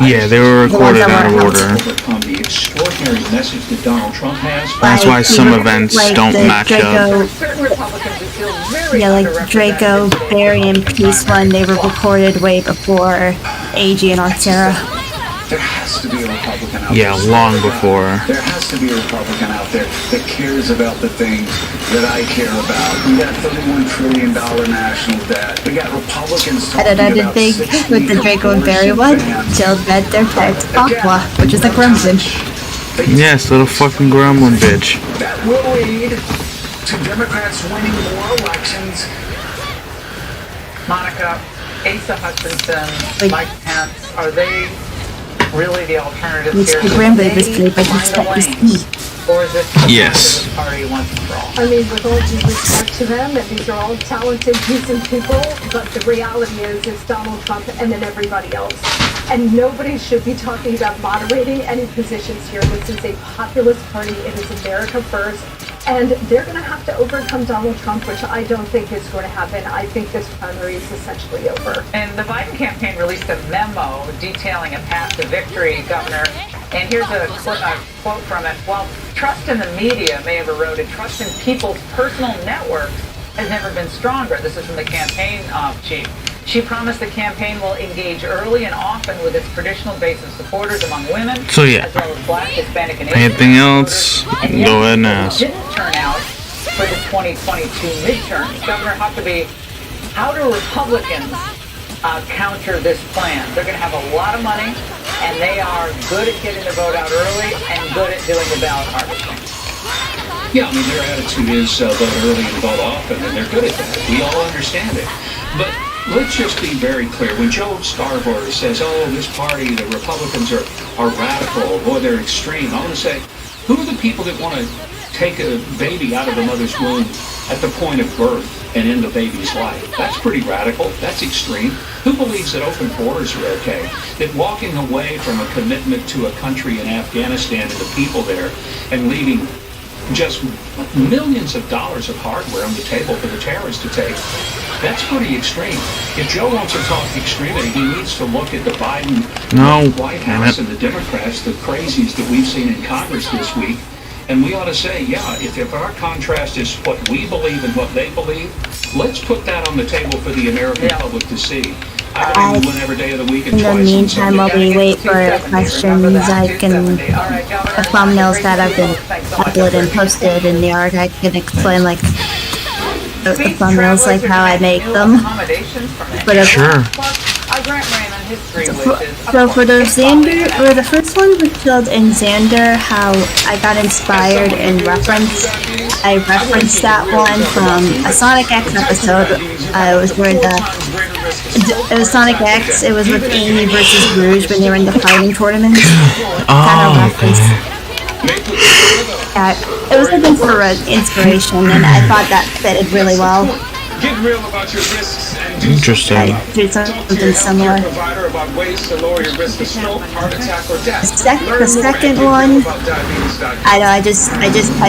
Yeah, they were recorded out of order. The extraordinary message that Donald Trump has. That's why some events don't match up. Yeah, like Draco, Barry, and Peace one, they were recorded way before AG and Arcera. There has to be a Republican out there. Yeah, long before. There has to be a Republican out there that cares about the things that I care about. We got $31 trillion national debt. We got Republicans talking about... Another thing with the Draco and Barry one, Jill read their text Aqua, which is a gremlin. Yes, little fucking gremlin bitch. That will lead to Democrats winning more elections. Monica, Asa Hutchinson, Mike Pence, are they really the alternative here? It's the gremlin basically, but he's or is it yes. party once and for all? I mean, with all due respect to them, and these are all talented, decent people, but the reality is it's Donald Trump and then everybody else. And nobody should be talking about moderating any positions here. This is a populist party. It is America first. And they're going to have to overcome Donald Trump, which I don't think is going to happen. I think this primary is essentially over. And the Biden campaign released a memo detailing a path to victory, Governor. And here's a quote from it. While trust in the media may have eroded, trust in people's personal networks has never been stronger. This is from the campaign chief. She promised the campaign will engage early and often with its traditional base of supporters among women, so yeah, as well as Black, Hispanic, and Asian anything else, go ahead and ask. Didn't turn out for the 2022 midterms. Governor Huckabee, how do Republicans counter this plan? They're going to have a lot of money, and they are good at getting the vote out early and good at doing the ballot harvesting. Yeah, I mean, their attitude is vote early and vote often, and they're good at that. We all understand it. But let's just be very clear. When Joe Scarborough says, oh, this party, the Republicans are radical, or they're extreme, I want to say, who are the people that want to take a baby out of the mother's womb at the point of birth and end the baby's life? That's pretty radical. That's extreme. Who believes that open borders are okay? That walking away from a commitment to a country in Afghanistan and the people there and leaving just millions of dollars of hardware on the table for the terrorists to take, that's pretty extreme. If Joe wants to talk extremity, he needs to look at the Biden White House and the Democrats, the crazies that we've seen in Congress this week, and we ought to say, yeah, if our contrast is what we believe and what they believe, let's put that on the table for the American public to see. I believe one every day of the week and in the meantime, while we wait for questions, I can, the thumbnails that have been uploaded and posted in the arc, I can explain like the thumbnails, like how I make them. But sure. So for the Xander, or the first one was Chill in Xander, how I got inspired and referenced. I referenced that one from a Sonic X episode. I was where it was Sonic X. It was with Amy versus Rouge when they were in the fighting tournament. Kind of reference. Yeah, it was looking for inspiration, and I thought that fitted really well. Get real about your risks and do interesting. I did something similar. About ways to lower your risk of stroke, heart attack, or death. The second one, I know. I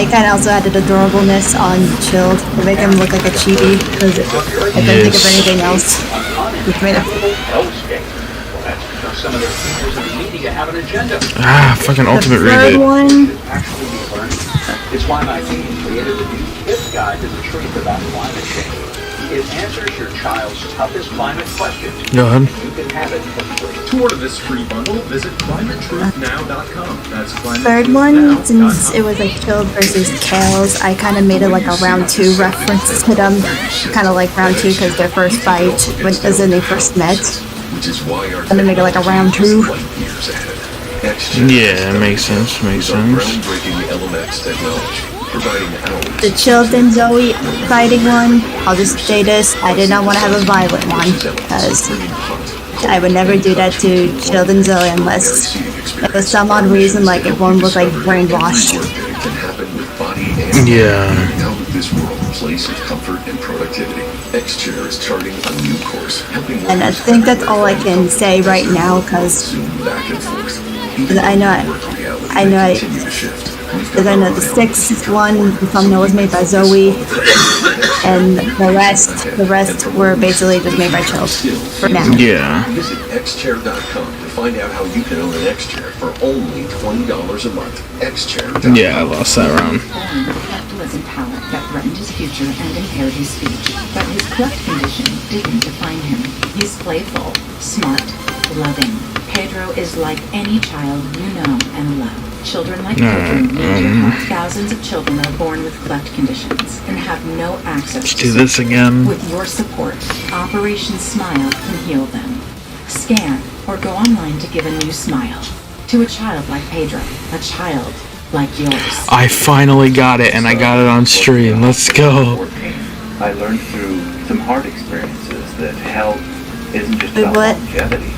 kind of also added adorableness on Chilled to make him look like a chibi because I couldn't think of anything else. Which made it. Fucking ultimate reboot. It's why my team created the new KISS Guide to the Truth About Climate Change. It answers your child's toughest climate questions. Go ahead. You can have it for free. To order this free bundle, visit climatetruthnow.com. That's Third one, since it was like Chilled versus Kales, I kind of made it like a round 2 reference to them. Kind of like round 2 because their first fight was when they first met. Which is why our And to make it like a round 2. years ahead. Yeah, it makes sense. Makes sense. Groundbreaking LMX technology, providing hours. The Chilled and Zoe fighting one, I'll just say this, I did not want to have a violent one, because I would never do that to Chilled and Zoe unless for some odd reason, like if one was like brainwashed. Yeah. Out of this world, place of comfort and productivity. X-Chair is charting a new course, helping And I think that's all I can say right now, because back and forth. I know the sixth one, the thumbnail was made by Zoe, and the rest were basically just made by Chill for now. Yeah. Visit xchair.com to find out how you can own an X-Chair for only $20 a month. Xchair.com. Yeah, I lost that round. Capitalism power that threatened his future and impaired his speech, but his cleft condition didn't define him. He's playful, smart, loving. Pedro is like any child you know and love. Children like Pedro need your help. Thousands of children are born with cleft conditions and have no access Let's do this again. With your support, Operation Smile can heal them. Scan or go online to give a new smile to a child like Pedro, a child like yours. I finally got it, and I got it on stream. Let's go. I learned through some hard experiences that health isn't just about longevity.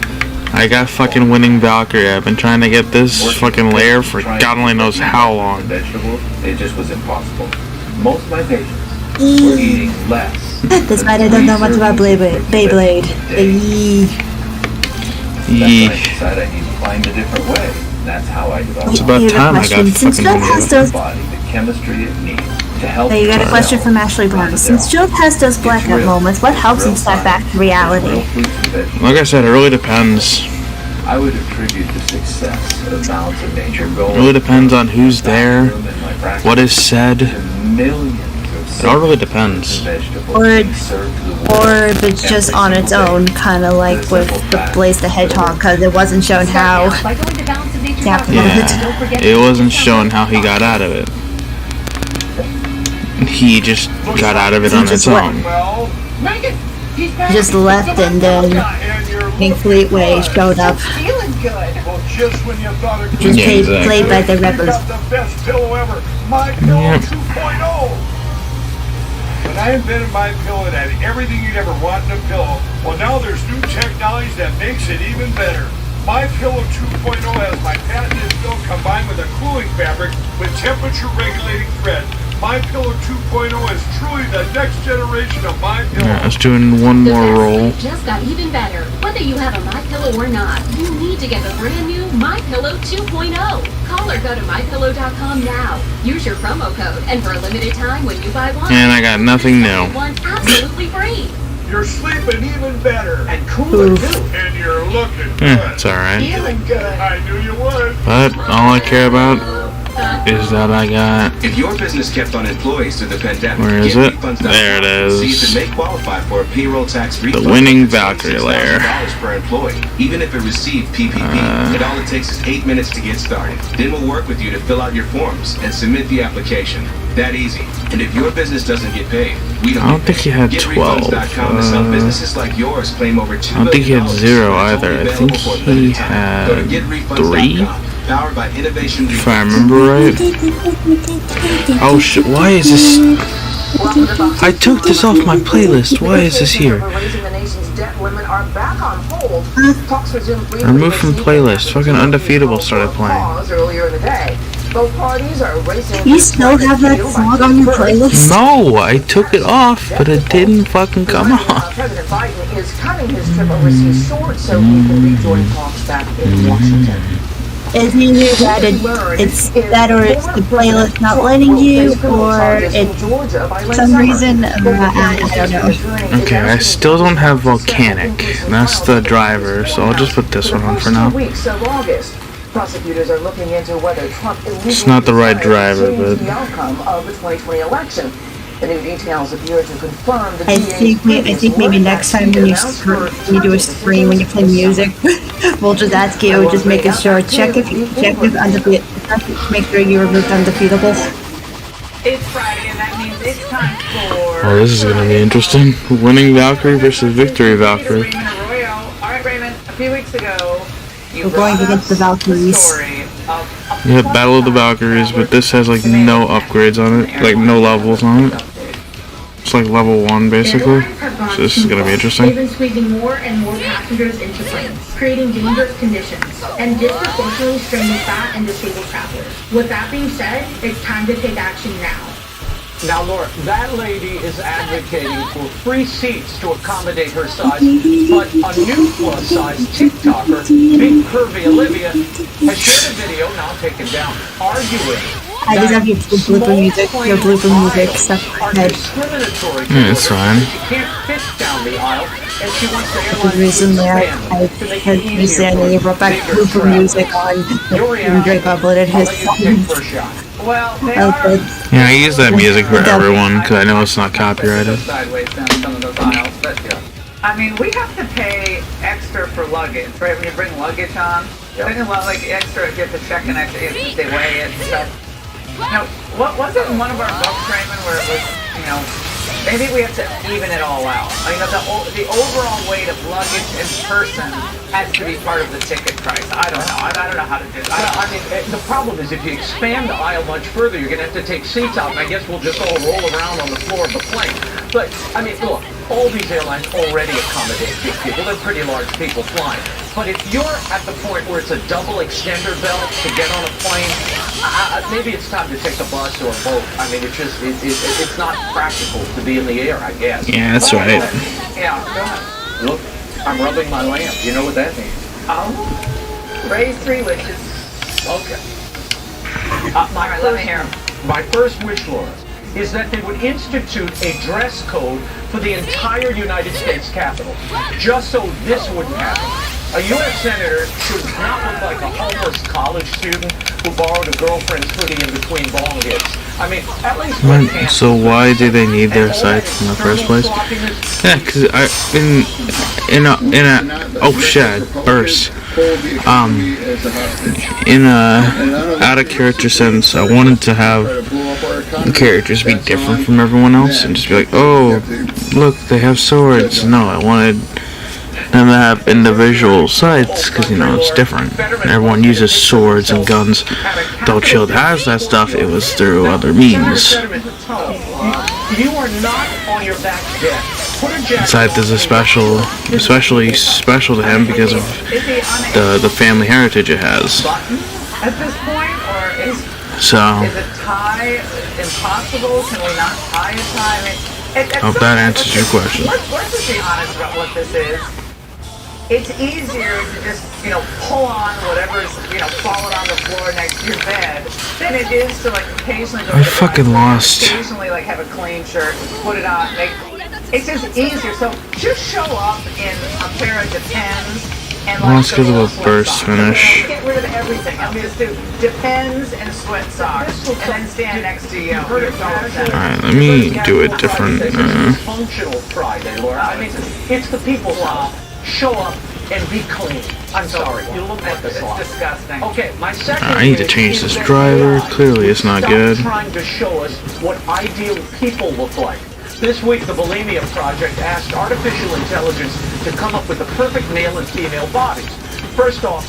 I got fucking winning Valkyrie. I've been trying to get this fucking layer for God only knows how long. Vegetables, it just was impossible. Most of my patients were eating less. That's why I don't know much about Beyblade. That's why I decided I need to find a different way. That's how I developed. It's about time I got fucking the body, the chemistry it needs to help. Hey, you got a question from Ashley Brown. Since Jill has those blackout moments, what helps him step back to reality? Like I said, it really depends. I would attribute the success of balance of nature It really depends on who's there, what is said. It all really depends. Or if it's just on its own, kind of like with the Blaze the Hedgehog, because it wasn't shown how. Yeah, it wasn't showing how he got out of it. He just got out of it on its own. He just left, and then Pink Fleetway showed up. Just played by the rebels. When I invented my pillow, it had everything you'd ever want in a pillow. Well, now there's new technology that makes it even better. My Pillow 2.0 has my patented fill combined with a cooling fabric with temperature regulating thread. My Pillow 2.0 is truly the next generation of My Pillow. Yeah, I was doing one more roll. Just got even better. Whether you have a My Pillow or not, you need to get the brand new My Pillow 2.0. Call or go to mypillow.com now. Use your promo code, and for a limited time, when you buy one, And I got nothing new. one absolutely free. You're sleeping even better and cooler too, and you're looking good. Yeah, it's alright. Feeling good. I knew you would. But all I care about is that I got... If your business kept on employees through the pandemic, Where is it? There it see if is. it may qualify for a payroll tax refund. The winning Valkyrie layer. $6,000 per employee, even if it received PPP. And all it takes is 8 minutes to get started. Then we'll work with you to fill out your forms and submit the application. That easy. And if your business doesn't get paid, we don't. I don't think he had 12. GetRefunds.com is how businesses like yours claim over $2 I don't think he had billion 0 either. I think he had 3, Powered by innovation. if I remember right. Oh shit, why is this... I took this off my playlist. Why is this here? Removed from playlist. Fucking Undefeatable started playing. Both parties are racing. You still have that song on your playlist? No, I took it off, but it didn't fucking come off. President Biden is cutting his trip overseas short so he can rejoin talks back in Washington. Is he that it's that, or it's the playlist not letting you, or it's some reason, I don't know. Okay, I still don't have Volcanic. That's the driver, so I'll just put this one on for now. Weeks of August. Prosecutors are looking into whether Trump illegally It's not the right driver, changed but the outcome of the 2020 election. The new details appear to confirm the I think maybe next time when you do a stream when you play music, we'll just ask you, just making sure check if make sure you removed undefeatable. It's Friday, and that means it's time for. Oh, this is gonna be interesting. Winning Valkyrie versus Victory Valkyrie. All right, Raymond. A few weeks ago, We're going against the Valkyries. Yeah, Battle of the Valkyries, but this has like no upgrades on it, like no levels on it. It's like level 1 basically. So this is gonna be They've interesting. been squeezing more and more passengers into planes, creating dangerous conditions, and disproportionately straining fat and disabled travelers. With that being said, it's time to take action now. Now, Laura, that lady is advocating for free seats to accommodate her size, but a new plus-size TikToker, Big Curvy Olivia, has shared a video, now taken down, arguing I just have your blooper music stuff in my head. Yeah, it's fine. she can't fit down the aisle, and she wants the Because airline recently I had recently brought back blooper music on and Drake uploaded his songs. Well, they Yeah, I use that music for everyone because I know it's not copyrighted. sideways down some of those aisles, but I mean, we have to pay extra for luggage, right? When you bring luggage on, like extra, you have to check an extra, they weigh it and stuff. Now, what was it in one of our books, Raymond, where it was, maybe we have to even it all out. The overall weight of luggage in person has to be part of the ticket price. I don't know. I don't know how to do it. I mean, the problem is if you expand the aisle much further, you're going to have to take seats out, and I guess we'll just all roll around on the floor of the plane. But, I mean, look, all these airlines already accommodate big people. They're pretty large people flying. But if you're at the point where it's a double extender belt to get on a plane, maybe it's time to take a bus or a boat. I mean, it's not practical to be in the air, I guess. Yeah, that's right. Yeah, go ahead. Look, I'm rubbing my lamp. You know what that means? Oh, raise 3 wishes. Okay. My first wish, Laura, is that they would institute a dress code for the entire United States Capitol, just so this wouldn't happen. A U.S. Senator should not look like a homeless college student who borrowed a girlfriend's hoodie in between ball hits. I mean, at least So why do they need their sites in the first place? Yeah, because oh shit, burst. In a out of character sense, I wanted to have the characters be different from everyone else and just be like, oh, look, they have swords. No, I wanted them to have individual sights because it's different. Everyone uses swords and guns. Though Chill has that stuff, it was through other means. You are not on your back deck. Scythe is especially special to him because of the family heritage it has. At this point, or is it tie impossible? Can we not tie a tie? I mean, Hope that answers your question. Let's just be honest about what this is. It's easier to just, pull on whatever's, falling on the floor next to your bed than it is to, occasionally go I fucking lost. Occasionally, have a clean shirt, put it on, it's just easier. So just show up in a pair of Depends and, Let's give it a burst finish. Get rid of everything. I'm just do Depends and sweat socks and then stand next to you. Alright, let me do it different. Functional Friday, Laura. I mean, it's the people's law. Show up and be clean. I'm sorry, you look like a slob. It's disgusting. Okay, my second. I need to change this driver. Clearly, it's not good. Trying to show us what ideal people look like. This week, the Bulimia Project asked artificial intelligence to come up with the perfect male and female bodies. First off,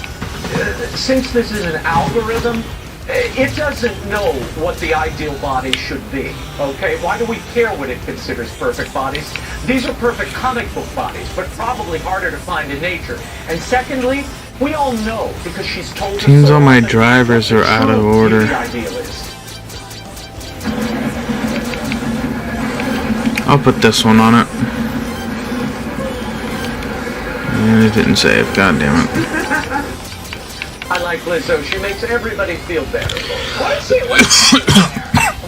since this is an algorithm, it doesn't know what the ideal body should be, okay? Why do we care what it considers perfect bodies? These are perfect comic book bodies, but probably harder to find in nature. And secondly, we all know, because she's told us Seems so all my often, drivers are out of order. the ideal is. I'll put this one on it. And it didn't save, god damn it. I like Lizzo. She makes everybody feel better. What is she?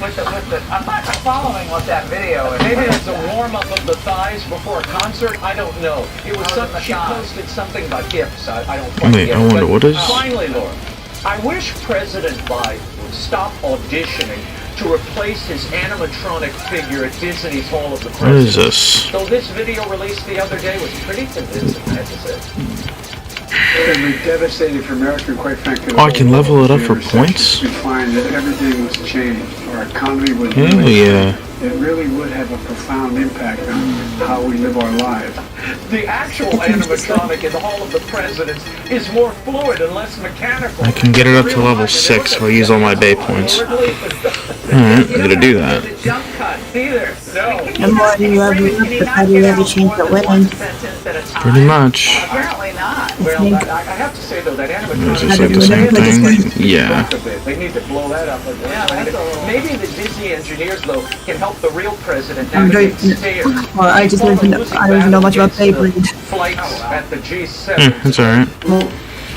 I'm not following what that video is. Maybe it's a warm-up of the thighs before a concert. I don't know. It was something, she posted something about hips. I don't quite Wait, get I it. wonder But what is. Finally, Laura, I wish President Biden would stop auditioning to replace his animatronic figure at Disney's Hall of the What is Presidents. this? Though this video released the other day was pretty convincing, I have to say. It would be devastating for America, quite frankly. Oh, I can level it up for points? We find that everything was changed. Our economy would Hell yeah. it really would have a profound impact on how we live our lives. The actual animatronic in the Hall of the Presidents is more fluid and less mechanical. I can get it up to level 6 if I use all my day points. Alright, I'm gonna do that. Jump cut, either. No. The more you level up, the better you have a chance at winning. Pretty much. Apparently not. Well, I have to say though, that Is animatronic. this like the same thing? Yeah. They need to blow that up. Maybe the Disney engineers though can help the real president navigate stairs. Well, I don't even know much about Beyblade. Flights at the G7. That's alright.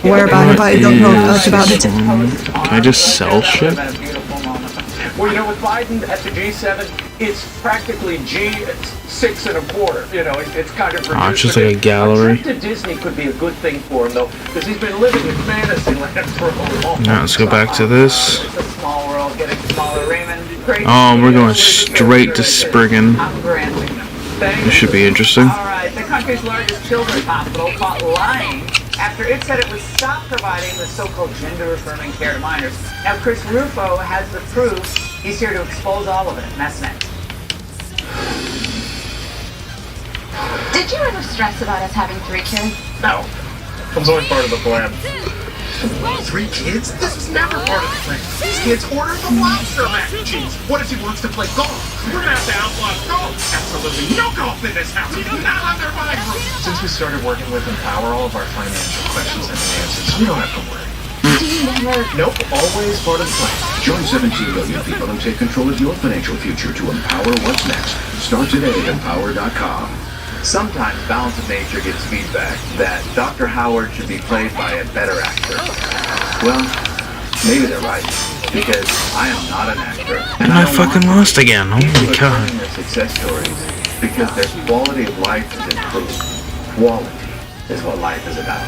Where about it? I don't know much about it. Can I just sell shit? Well, you know, with Biden at the G7, it's practically G6 1/4. You know, it's kind of. Oh, it's just like a gallery. A trip to Disney could be a good thing for him, though, because he's been living in fantasy land for a long Now let's go back to this. It's a small world, getting smaller. Raymond, great. Oh, we're going straight to Spriggan. I'm granting them. This should be interesting. All right, the country's largest children's hospital caught lying after it said it would stop providing the so-called gender-affirming care to minors. Now, Chris Rufo has the proof. He's here to expose all of it, and that's next. Did you ever stress about us having 3 kids? No. It's always part of the plan. 3 kids? This is never part of the plan. These kids ordered the lobster mac and cheese. What if he wants to play golf? We're gonna have to outlaw golf. Absolutely no golf in this house. We do not have their vibe room. Since we started working with Empower, all of our financial questions have been answered, so we don't have to worry. Nope, always part of the plan. Join 17 million people and take control of your financial future to empower what's next. Start today at empower.com. Sometimes Balance of Nature gets feedback that Dr. Howard should be played by a better actor. Well, maybe they're right, because I am not an actor. And I fucking lost again. Oh my god. Their success stories because their quality of life is improved. Quality is what life is about.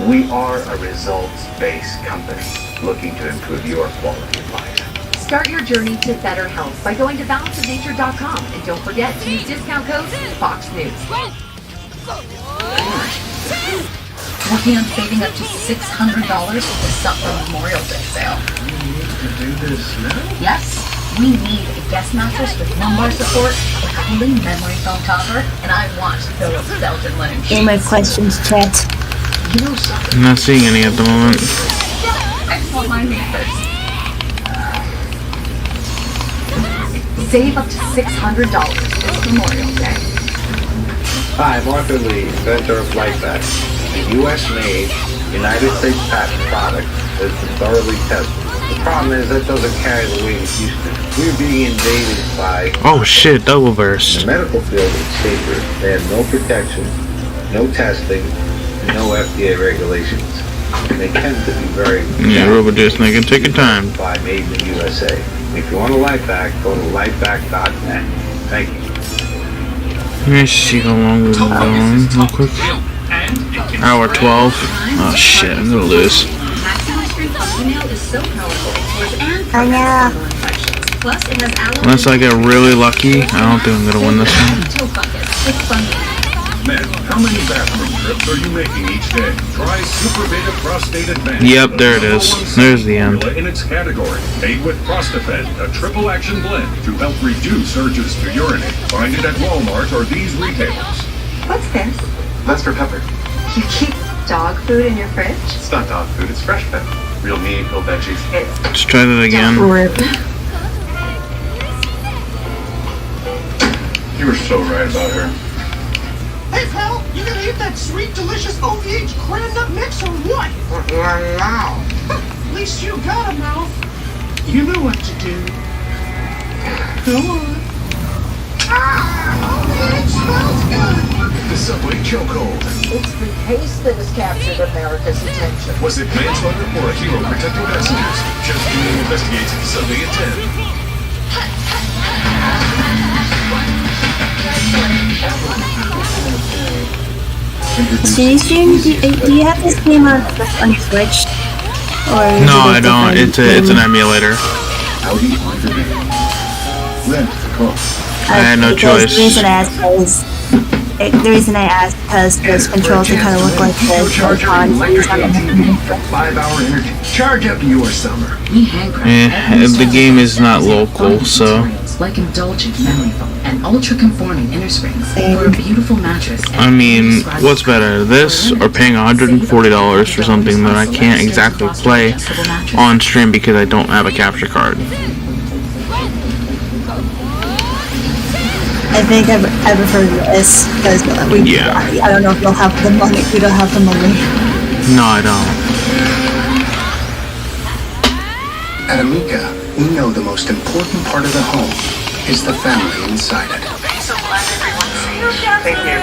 We are a results-based company looking to improve your quality of life. Start your journey to better health by going to balanceofnature.com and don't forget to use discount code Fox News. Working on saving up to $600 with the Summer Memorial Day sale. We need to do this now? Yes, we need a guest mattress with lumbar support, a cooling memory foam topper, and I want Philip's Belgian linen sheets. Any more questions, chat? You know something? I'm not seeing any at the moment. I just want mine made first. Save up to $600 this Memorial Day. Hi, Martha Lee, inventor of LifeVac, a U.S.-made, United States patent product that's been thoroughly tested. The problem is that doesn't carry the weight it used to. We're being invaded by... Oh shit, double burst. In the medical field, it's safer. They have no protection, no testing, and no FDA regulations. And they tend to be very... Yeah, Roboduce, nigga, take your time. ...by Made in the USA. If you want a LifeVac, go to lifevac.net. Thank you. Let me see how long we've been going, real quick. Hour 12. Oh shit, I'm gonna lose. I know. Unless I get really lucky, I don't think I'm gonna win this one. Men, how many bathroom trips are you making each day? Try Super Beta Prostate Advance. Yep, there it is. There's the end. In its category, made with Prostafed, a triple action blend to help reduce urges to urinate. Find it at Walmart or these retailers. What's this? That's for Pepper. You keep dog food in your fridge? It's not dog food, it's fresh pepper. Real meat, real veggies. Let's try that again. You were so right about her. Hey, pal, you gonna eat that sweet, delicious OVH cran nut mix or what? Wow. At least you got a mouth. You know what to do. Go on. OVH smells good. The Subway chokehold. It's the taste that has captured America's attention. Was it manslaughter or a hero protecting passengers? Just Doing investigates Sunday at 10. Do you have this game on your Switch? Or No, I don't. It's an emulator. Audi on demand. Rent the car. I had no choice. The reason I asked because those controls that kind of look like the Charging electric ATV. 5-hour energy. Charge up your summer. The game is not local, so. Like indulgent memory foam and ultra-conforming inner springs for a beautiful mattress. I mean, what's better, this or paying $140 for something that I can't exactly play on stream because I don't have a capture card? I think I prefer this because I don't know if you'll have the money. We don't have the money. No, I don't. At Amica, we know the most important part of the home is the family inside it. So glad everyone's safe. Thank you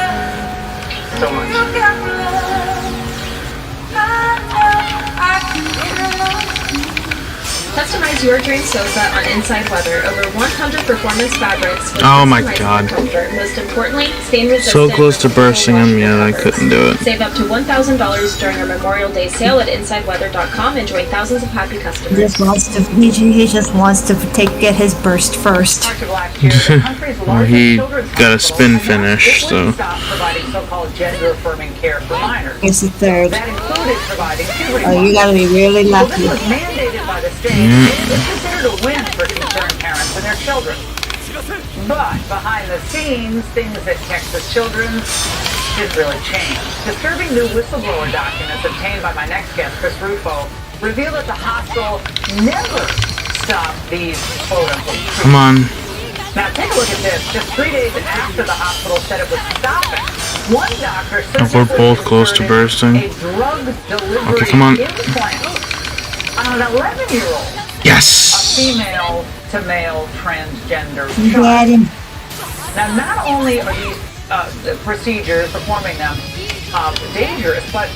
so much. Customize your dream sofa on Inside Weather. Over 100 performance fabrics. Oh my god. Comfort. Most importantly, stain resistant. So close to bursting them, yet I couldn't do it. Save up to $1,000 during our Memorial Day sale at InsideWeather.com and join thousands of happy customers. He just wants to get his burst first. Well, he got a spin finish, so. Providing so-called gender-affirming care for minors. Here's the third. That included providing puberty. Oh, you gotta be really lucky. Well, this was mandated by the state. It's considered a win for concerned parents and their children. But behind the scenes, things at Texas Children's didn't really change. Disturbing new whistleblower documents obtained by my next guest, Chris Rufo, reveal that the hospital never stopped these quote-unquote treatments. Come on. Now take a look at this. Just 3 days after the hospital said it would stop it, one doctor If we're both close to bursting. a drug delivery Okay, come on. implant on an 11-year-old. Yes. A female-to-male transgender child. Now, not only are these procedures, performing them, dangerous, but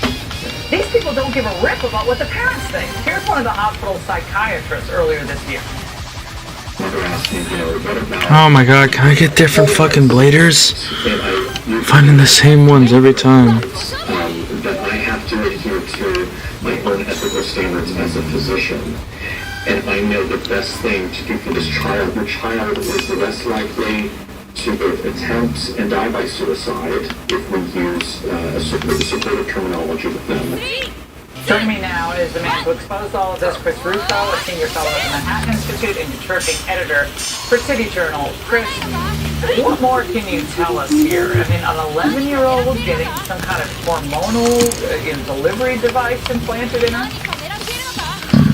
these people don't give a rip about what the parents think. Here's one of the hospital's psychiatrists earlier this year. Oh my god, can I get different fucking bladers? I'm finding the same ones every time. That I have to adhere to my own ethical standards as a physician. And I know the best thing to do for this child, the child is the less likely to both attempt and die by suicide if we use the supportive terminology with them. Joining me now is the man who exposed all of this, Chris Rufo, a senior fellow at the Manhattan Institute and contributing editor for City Journal. Chris, what more can you tell us here? I mean, an 11-year-old getting some kind of hormonal delivery device implanted in her?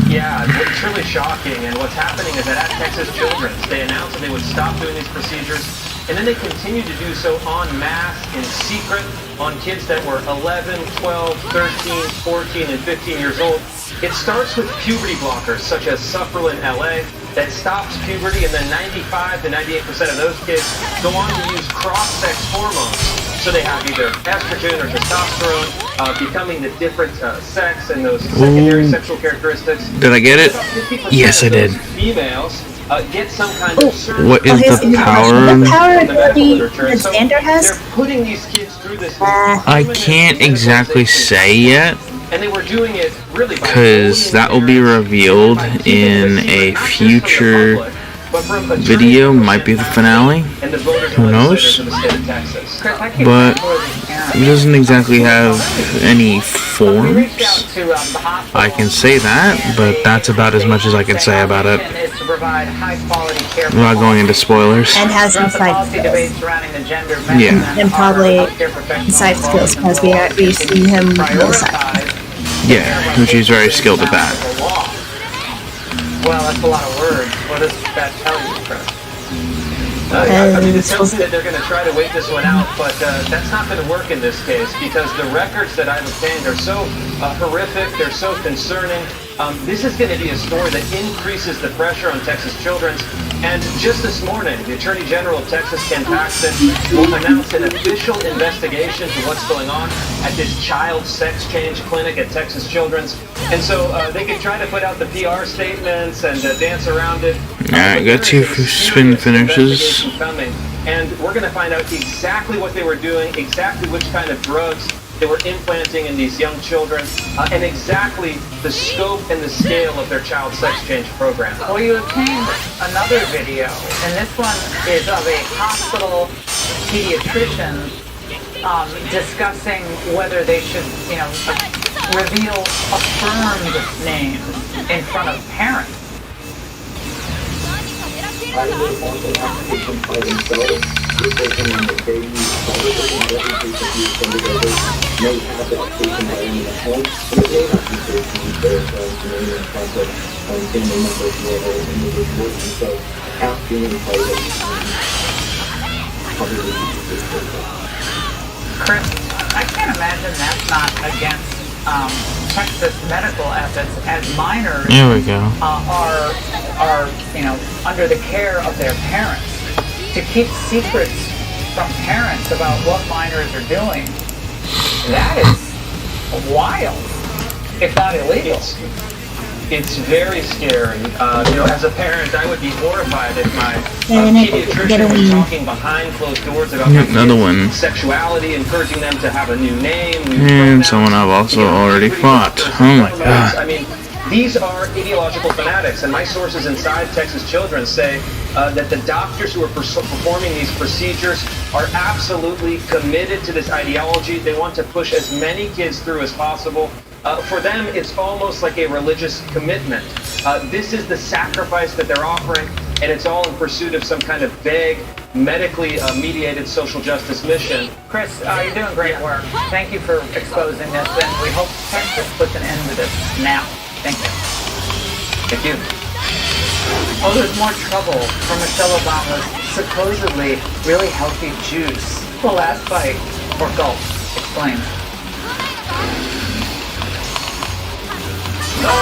Yeah, it's really shocking, and what's happening is that at Texas Children's, they announced that they would stop doing these procedures, and then they continue to do so en masse, in secret, on kids that were 11, 12, 13, 14, and 15 years old. It starts with puberty blockers, such as Sufferlin LA, that stops puberty, and then 95 to 98% of those kids go on to use cross-sex hormones. So they have either estrogen or testosterone, becoming the different sex and those secondary sexual characteristics. Did I get it? Yes, I did. Females get some kind of surgery. What is the power? The power ability that Xander has? They're putting these kids through this. I can't exactly say yet, And they were doing it really by because that will be revealed in a future video, might be the finale, who knows, but it doesn't exactly have any forms. I can say that, but that's about as much as I can say about it. I'm not going into spoilers. And has inside skills. Yeah. And probably inside skills because we see him real side. Yeah, which he's very skilled at that. Well, that's a lot of words. What does that tell you, Chris? I mean, it tells me that they're going to try to wait this one out, but that's not going to work in this case because the records that I've obtained are so horrific, they're so concerning. This is going to be a story that increases the pressure on Texas Children's. And just this morning, the Attorney General of Texas, Ken Paxton, will announce an official investigation to what's going on at this child sex change clinic at Texas Children's. And so they can try to put out the PR statements and dance around it. Alright, got 2 spin finishes. Coming. And we're going to find out exactly what they were doing, exactly which kind of drugs they were implanting in these young children, and exactly the scope and the scale of their child sex change program. Well, you obtained another video, and this one is of a hospital pediatrician discussing whether they should, reveal affirmed names in front of parents. I would want an application by themselves. If they can on the baby, probably not every patient who is undergoing may have the application by in the home, but it may not be safe to use their name in front of family members or other individuals, and so asking in private probably would be the safe. Chris, I can't imagine that's not against Texas medical ethics, as minors There we go. are under the care of their parents. To keep secrets from parents about what minors are doing, that is wild, if not illegal. It's very scary. As a parent, I would be horrified if my pediatrician was talking behind closed doors about Another one. sexuality, encouraging them to have a new name. And someone I've also already fought. Oh my god. I mean, these are ideological fanatics, and my sources inside Texas Children's say that the doctors who are performing these procedures are absolutely committed to this ideology. They want to push as many kids through as possible. For them, it's almost like a religious commitment. This is the sacrifice that they're offering, and it's all in pursuit of some kind of vague, medically mediated social justice mission. Chris, you're doing great work. Thank you for exposing this, and we hope Texas puts an end to this now. Thank you. Thank you. Oh, there's more trouble from Michelle Obama's supposedly really healthy juice. The last bite, or gulp. Explain.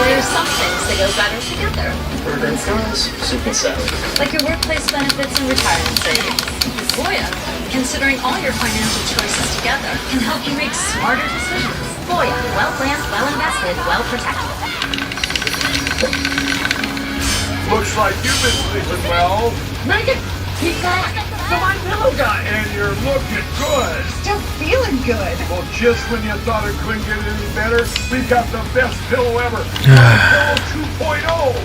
There's some things that go better together. Urban fries, soup and salad. Like your workplace benefits and retirement savings. Voya, considering all your financial choices together, can help you make smarter decisions. Voya, well planned, well invested, well protected. Looks like you've been sleeping well. Megan, he's back. The My Pillow guy. And you're looking good. Still feeling good. Well, just when you thought it couldn't get any better, we've got the best pillow ever. My Pillow 2.0.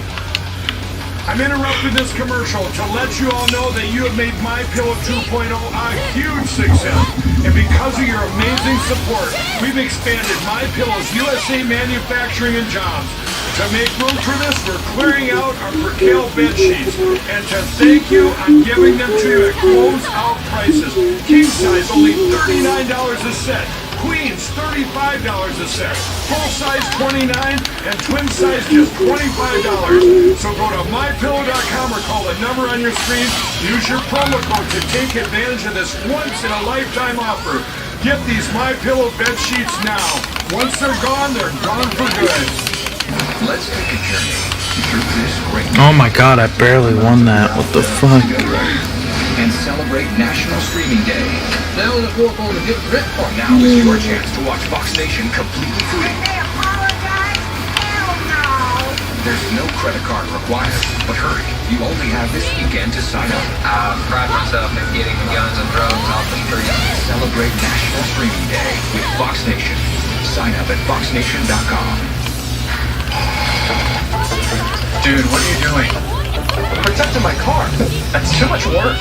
I'm interrupting this commercial to let you all know that you have made My Pillow 2.0 a huge success. And because of your amazing support, we've expanded My Pillow's USA manufacturing and jobs. To make room for this, we're clearing out our percale bed sheets. And to thank you, I'm giving them to you at close-out prices. King size only $39 a set. Queens $35 a set. Full size $29 and twin size just $25. So go to mypillow.com or call the number on your screen. Use your promo code to take advantage of this once-in-a-lifetime offer. Get these My Pillow bed sheets now. Once they're gone for good. Let's take a journey through this great... Oh my god, I barely won that. What the fuck? And celebrate National Streaming Day. Now in the fourth on the gift grip part. Now is your chance to watch Fox Nation completely free. There's no credit card required, but hurry, you only have this weekend to sign up. I pride myself in getting guns and drugs off the streets. Celebrate National Streaming Day with Fox Nation. Sign up at foxnation.com. Dude, what are you doing? Protecting my car. That's too much work.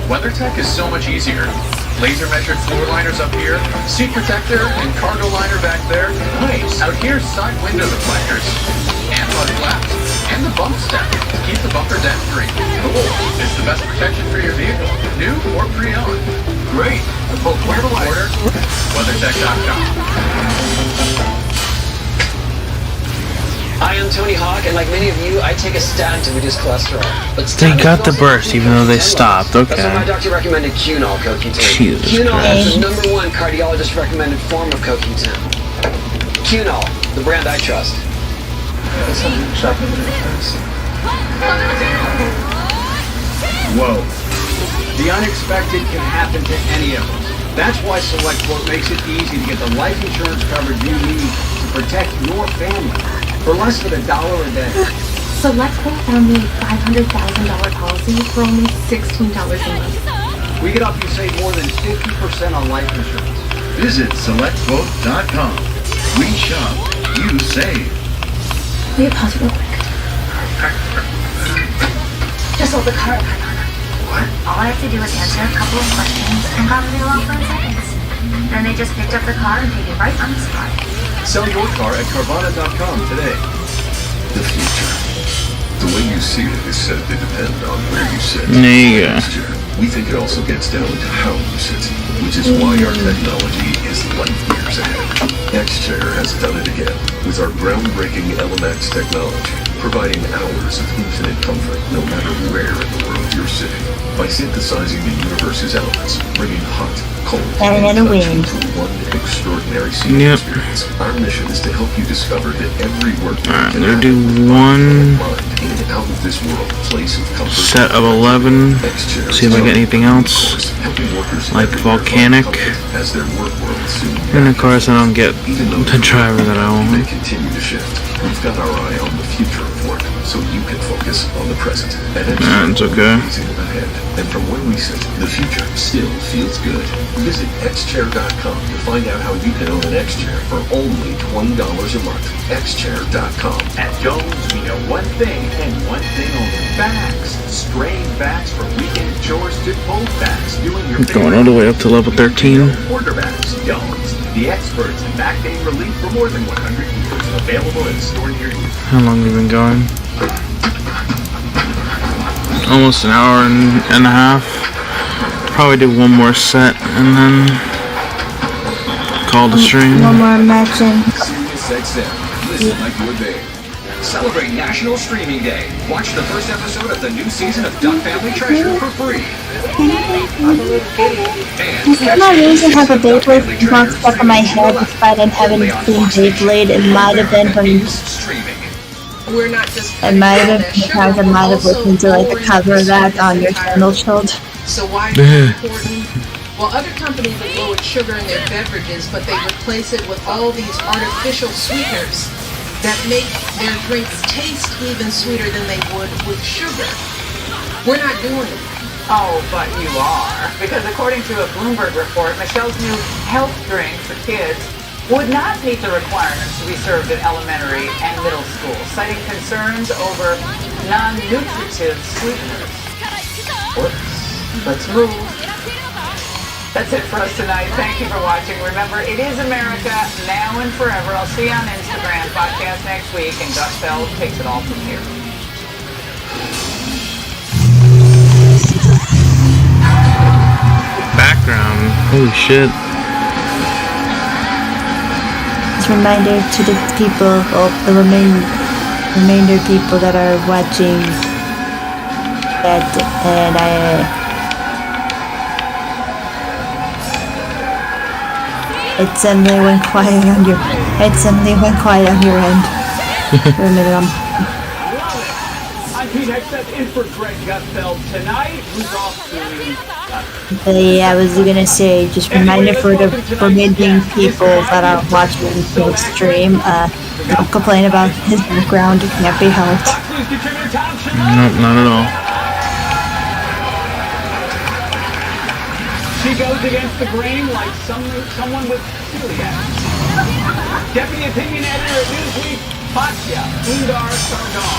WeatherTech is so much easier. Laser measured floor liners up here, seat protector and cargo liner back there. Nice. Out here, side window deflectors, and mud flaps, and the bump step to keep the bumper dent free. Cool. It's the best protection for your vehicle, new or pre-owned. Great. But where do I order? WeatherTech.com. I am Tony Hawk, and like many of you, I take a statin to reduce cholesterol. But They got the burst even though they stopped. That's why my Okay. doctor recommended Qunol CoQ10. Jesus Qunol Christ. is the #1 cardiologist recommended form of CoQ10. Qunol, the brand I trust. Whoa. The unexpected can happen to any of us. That's why SelectQuote makes it easy to get the life insurance coverage you need to protect your family for less than $1 a day. SelectQuote found me a $500,000 policy for only $16 a month. We can help you save more than 50% on life insurance. Visit selectquote.com. We shop, you save. Will you pause real quick? Just hold the car up. What? All I have to do is answer a couple of questions and probably along 5 seconds. Then they just picked up the car and take it right on the spot. Sell your car at Carvana.com today. The future. The way you see it is said to depend on where you sit. There you go. We think it also gets down to how you sit, which is why our technology is light years ahead. X-Chair has done it again with our groundbreaking LMX technology, providing hours of infinite comfort no matter where in the world you're sitting. By synthesizing the universe's elements, bringing hot, cold, and touch into one extraordinary seating experience, our mission is to help you discover that every work Alright, we'll do one out of this world place of comfort. set of 11. See if I get anything else. Like volcanic. As their work world soon And of course I don't get the driver that I want. continue to shift. We've got our eye on the future of work, so you can focus on the present. That's okay. Ahead. And from where we sit, the future still feels good. Visit xchair.com to find out how you can own an X-Chair for only $20 a month. xchair.com. At Jones, we know one thing and one thing only. Backs. Straying backs from weekend chores to full backs. Doing your Going all the way up to level 13. quarterbacks. Jones, the experts in back pain relief for more than 100 years. Available in a store near you. How long have we been going? Almost an hour and a half. Probably do one more set and then call the stream. One more matching. Listen like you're there. Celebrate National Streaming Day. Watch the first episode of the new season of Duck Family Treasure for free. For some reason, have a Beyblade not stuck in my head despite I haven't seen Beyblade. It might have been from. We're not just It might have been because I might have listened to like the cover of that on your channel, Child. So why is it important? Well, other companies have lowered sugar in their beverages, but they replace it with all these artificial sweeteners that make their drinks taste even sweeter than they would with sugar. We're not doing it. Oh, but you are. Because according to a Bloomberg report, Michelle's new health drink for kids would not meet the requirements to be served in elementary and middle school, citing concerns over non-nutritive sweeteners. Whoops. Let's move. That's it for us tonight. Thank you for watching. Remember, it is America, now and forever. I'll see you on Instagram, podcast next week, and Gus Bell takes it all from here. Background. Holy shit. Just a reminder to the people, or the remainder people that are watching that, and it suddenly went quiet on your. It suddenly went quiet on your end. For a minute, I'm Pete Hexteth in for Greg Gutfeld tonight. Who's off to yeah, I was gonna say, just reminder for the remaining people that are watching the stream, don't complain about his background, it can't be helped. Nope, not at all. She goes against the grain like someone with celiac. Deputy Opinion Editor at Newsweek, Fatya Undar Sardar.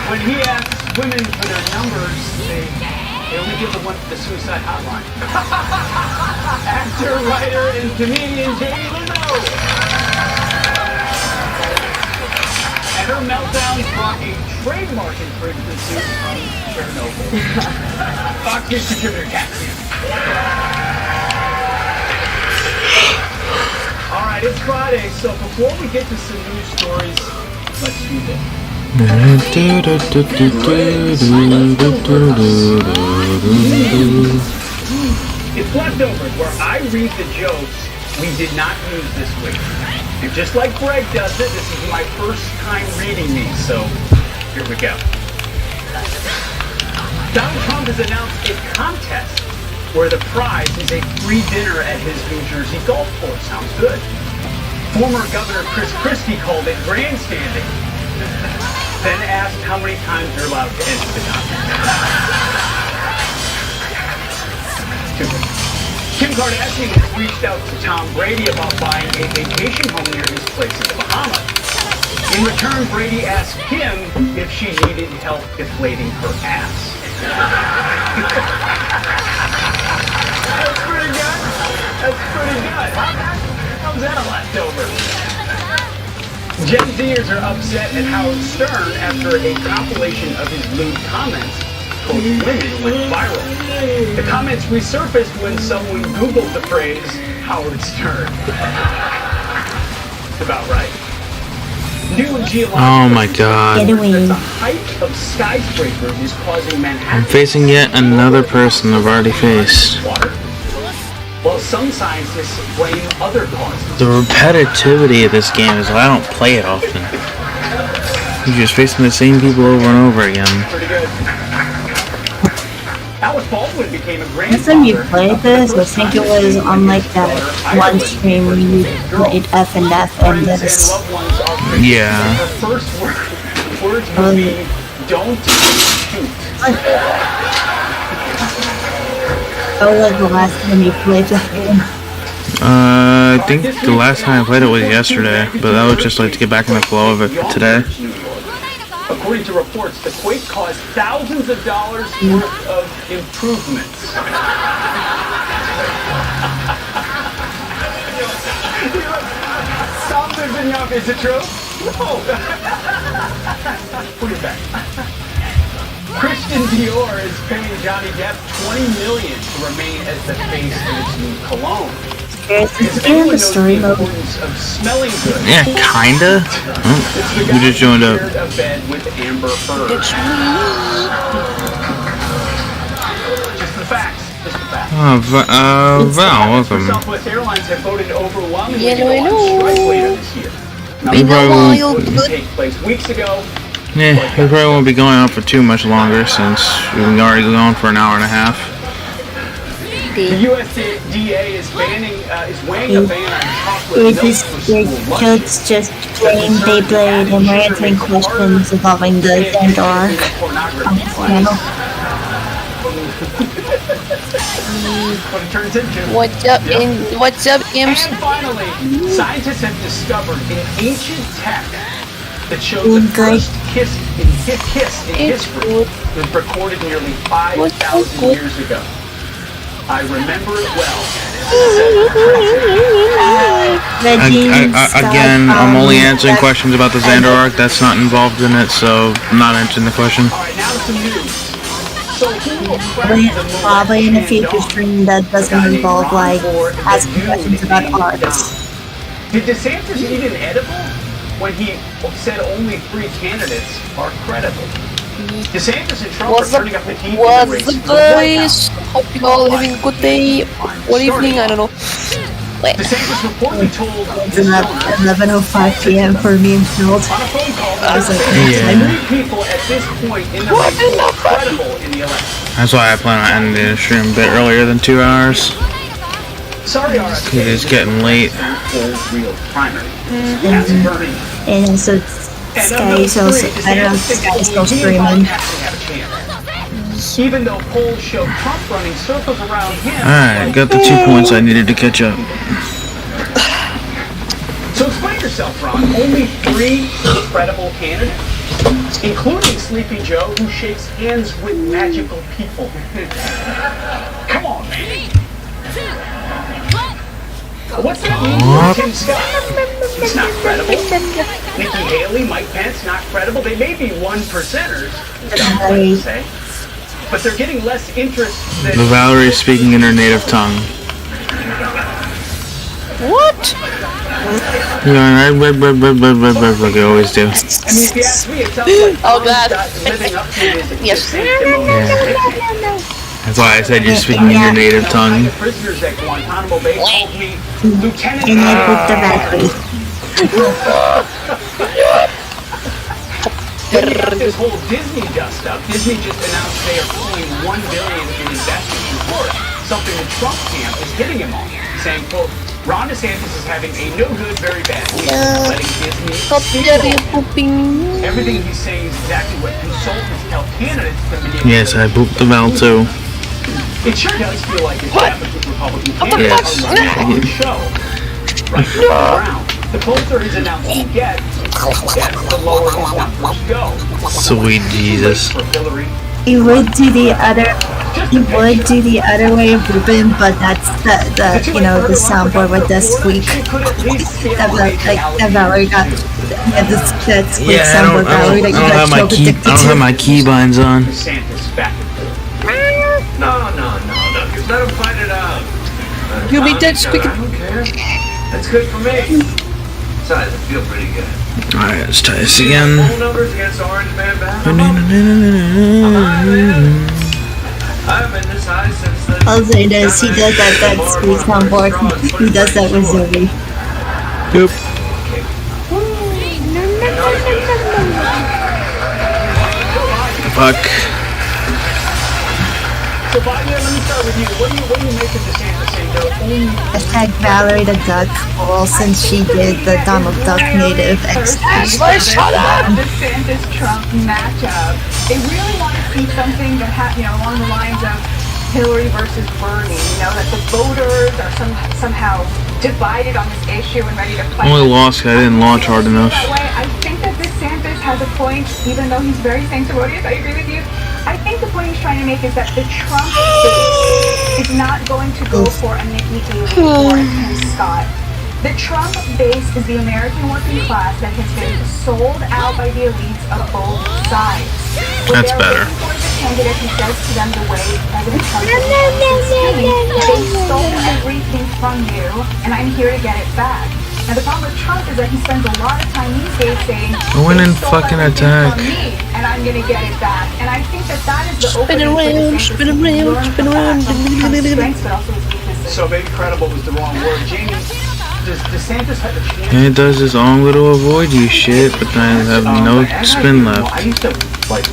When he asks women for their numbers, they only give the suicide hotline. Actor, writer, and comedian Jamie Leno. And her meltdowns brought a trademark infringement suit from Chernobyl. Fox News contributor Cassian. Alright, it's Friday, so before we get to some news stories, let's do this. It's Leftovers, where I read the jokes we did not use this week. And just like Greg does it, this is my first time reading these, so here we go. Donald Trump has announced a contest where the prize is a free dinner at his New Jersey golf course. Sounds good. Former Governor Chris Christie called it grandstanding, then asked how many times you're allowed to enter the contest. Kardashian has reached out to Tom Brady about buying a vacation home near his place in the Bahamas. In return, Brady asked Kim if she needed help deflating her ass. That's pretty good. That's pretty good. How's that a leftover? Gen Zers are upset at Howard Stern after a compilation of his lewd comments towards women went viral. The comments resurfaced when someone Googled the phrase Howard Stern. That's about right. New geological Oh my god. Get away. the height of skyscrapers is causing Manhattan. I'm facing yet another person I've already faced. Water. Well, some scientists blame other causes. The repetitivity of this game is why I don't play it often. You're just facing the same people over and over again. Pretty good. Alice Baldwin became a Last time you grandfather. played this, I think it was on like that one stream where you played F and F and this. Yeah. Her first words will be, don't shoot. That was like the last time you played the game. I think the last time I played it was yesterday, but that was just like to get back in the flow of it for today. According to reports, the quake caused thousands of dollars worth of improvements. Stop this in your, is it true? No. Put it back. Christian Dior is paying Johnny Depp $20 million to remain as the face of its new cologne. It's in the story mode. Of smelling good. Yeah, kinda. Oh, we just joined up. Shared a bed with Amber Heard. Just the facts. Just the facts. Val, welcome. Southwest Airlines have voted overwhelmingly Yeah, to go on strike later this year. Now, We the probably vote won't- didn't take place weeks ago. Yeah, we probably won't be going on for too much longer since we've been already going for an hour and a half. The USDA is weighing a ban on chocolate With milk these for school lunches. kids just playing Beyblade and we're answering questions involving the Xander Arc on this channel. What it turns into. What's up, what's up, Imps? And finally, scientists have discovered an ancient text that shows the first kiss in history was recorded nearly 5,000 years ago. I remember it well. Again, I'm only answering questions about the Xander Arc. That's not involved in it, so I'm not answering the question. Alright, now some news. So who will Probably in a future stream that doesn't involve like asking questions about arts. Did DeSantis eat an edible when he said only 3 candidates are credible? DeSantis and Trump are turning up the heat in the race. What's up, guys? Hope you all having a good day or evening, I don't know. Wait. DeSantis reportedly told It's 11:05 p.m. for me and Phil. I was like, people at this point in the race who are credible in the election. That's why I plan on ending the stream a bit earlier than 2 hours. Sorry, It is getting late. Real primary. and so Sky is also, I don't know if Sky is still streaming. Even though polls show Trump running circles around him. Alright, got the 2 points I needed to catch up. So explain yourself, Ron. Only 3 credible candidates, including Sleepy Joe, who shakes hands with magical people. Come on, man. What's that mean for Tim Scott? He's not credible. Nikki Haley, Mike Pence, not credible. They may be 1%ers, let's say, but they're getting less interest than... The Valerie speaking in her native tongue. What? Yeah, like I always do. I mean, if you ask me, it sounds like Oh, God. living up to his Yes. That's why I said you're speaking in your native tongue. prisoners at Guantanamo Bay told me Lieutenant... And I booked the battery. Then you got this whole Disney dust up. Disney just announced they are pulling $1 billion in investment in Florida, something the Trump camp is hitting him on, saying, quote, Ron DeSantis is having a no good, very bad week, letting Disney steamroll. Everything he's saying is exactly what consultants tell candidates to manipulate. Yes, I booped the Val too. It sure does feel like it's happened with Republican candidates Yes. are running on the show. Right to the ground. The closer his announcement gets, the lower his numbers go. Sweet Jesus. For Hillary. He would do the other. He would do the other way of Ruben, but that's the you know, the soundboard with the squeak. That Valerie got. Yeah, that squeak soundboard Valerie that you got so addicted to. I don't have my keybinds on. DeSantis back. No. Let him find it out. You'll be dead squeaking. I don't care. That's good for me. Besides, I feel pretty good. Alright, let's try this again. Phone numbers against Orange Man Battle. I've been this high since the... Also, he does that squeak soundboard. He does that with Zoe. Yep. Fuck. So, Bobby, let me start with you. What do you make of DeSantis saying no? Hashtag Valerie the Duck. Well, since she did the Donald Duck native extras. Shut up! DeSantis-Trump matchup. They really want to see something that along the lines of Hillary versus Bernie. You know, that the voters are somehow divided on this issue and ready to fight. Only lost because I didn't launch hard enough. That way, I think that DeSantis has a point, even though he's very sanctimonious. I agree with you. I think the point he's trying to make is that the Trump base is not going to go for a Nikki Haley or a Tim Scott. The Trump base is the American working class that has been sold out by the elites of both sides. That's better. The candidate who says to them the way President Trump is they stole everything from you, and I'm here to get it back. Now the problem with Trump is that he spends a lot of time these days saying, go in and fucking attack. And I'm gonna get it back. And I think that is the spin around. So maybe credible was the wrong word. Jamie, does DeSantis have a chance? And it does his own little avoid you shit, but then I have no spin left. I used to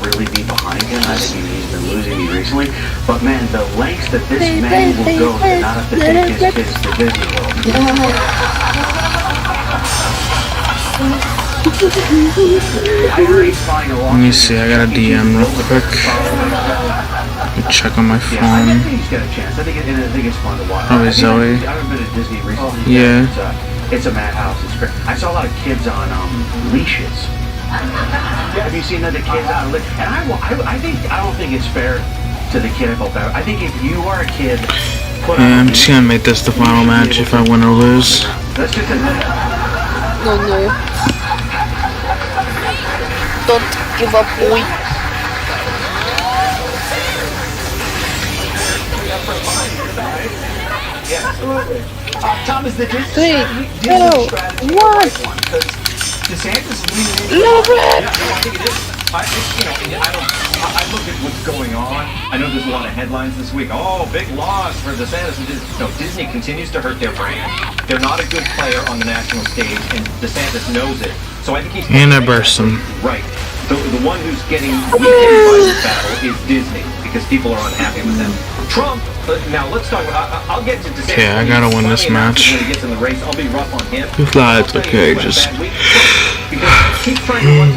really be behind him. I think he's been losing me recently. But man, the lengths that this man will go to not have to take his kids to Disney World. Let me see, I got a DM real quick. Let me check on my phone. I think he's got a chance. I think it's fun to watch. Probably Zoe. I haven't been to Disney recently. Yeah. It's a madhouse. It's great. I saw a lot of kids on leashes. Have you seen other kids on leashes? And I don't think it's fair to the kid I felt better. I think if you are a kid, I'm just gonna make this the final match if I win or lose. Let's just No. Don't give up, boy. Yeah, absolutely. Thomas, the Three, two, one. DeSantis Love it. Yeah, I think it is. I look at what's going on. I know there's a lot of headlines this week. Oh, big loss for DeSantis. No, Disney continues to hurt their brand. They're not a good player on the national stage, and DeSantis knows it. So I think he's... And I burst him. Right. The one who's getting weakened by this battle is Disney, because people are unhappy with them. Trump, now let's talk about... I'll get to DeSantis. Okay, I gotta win this match. When he gets in the race, I'll be rough on him. You fly, it's okay, just... Because he's trying to run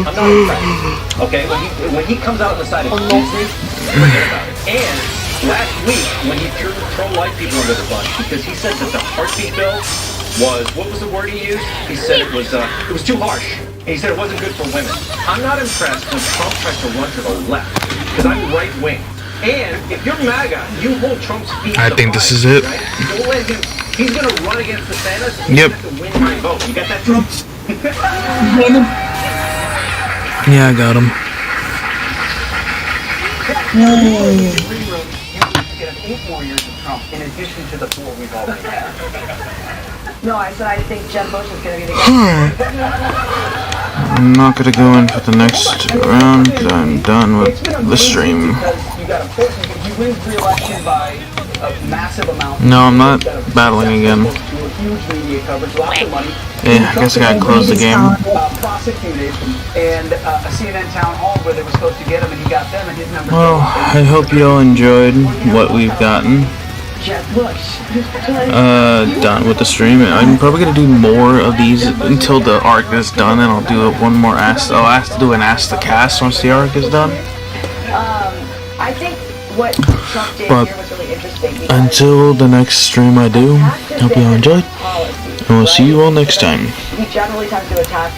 I'm not impressed. Okay, when he comes out on the side of Disney, forget about it. And last week, when he threw pro-life people under the bus, because he said that the heartbeat bill was, what was the word he used? He said it was too harsh. And he said it wasn't good for women. I'm not impressed when Trump tries to run to the left, because I'm right wing. And if you're MAGA, you hold Trump's feet. I think this is it. Right? Don't let him. He's gonna run against DeSantis. Yep. To win my vote. You got that, Trump? Yeah, I got him. You get 8 more years of Trump in addition to the 4 we've already had. No, I said I think Jeb Bush is going to be the guy. I'm not gonna go in for the next round because I'm done with the stream. You got you win re-election by a massive amount. No, I'm not battling again. Huge media coverage, lots of money. Yeah, I guess I gotta close the game. Prosecuted and a CNN town hall where they were supposed to get him, and he got them, and his numbers. Well, I hope you all enjoyed what we've gotten. Done with the stream. I'm probably gonna do more of these until the arc is done, and I'll do one more I'll ask to do an Ask the Cast once the arc is done. I think what Trump did But here was really interesting. until the next stream I do, hope you all enjoyed, and we'll see you all next time. He generally tends to attack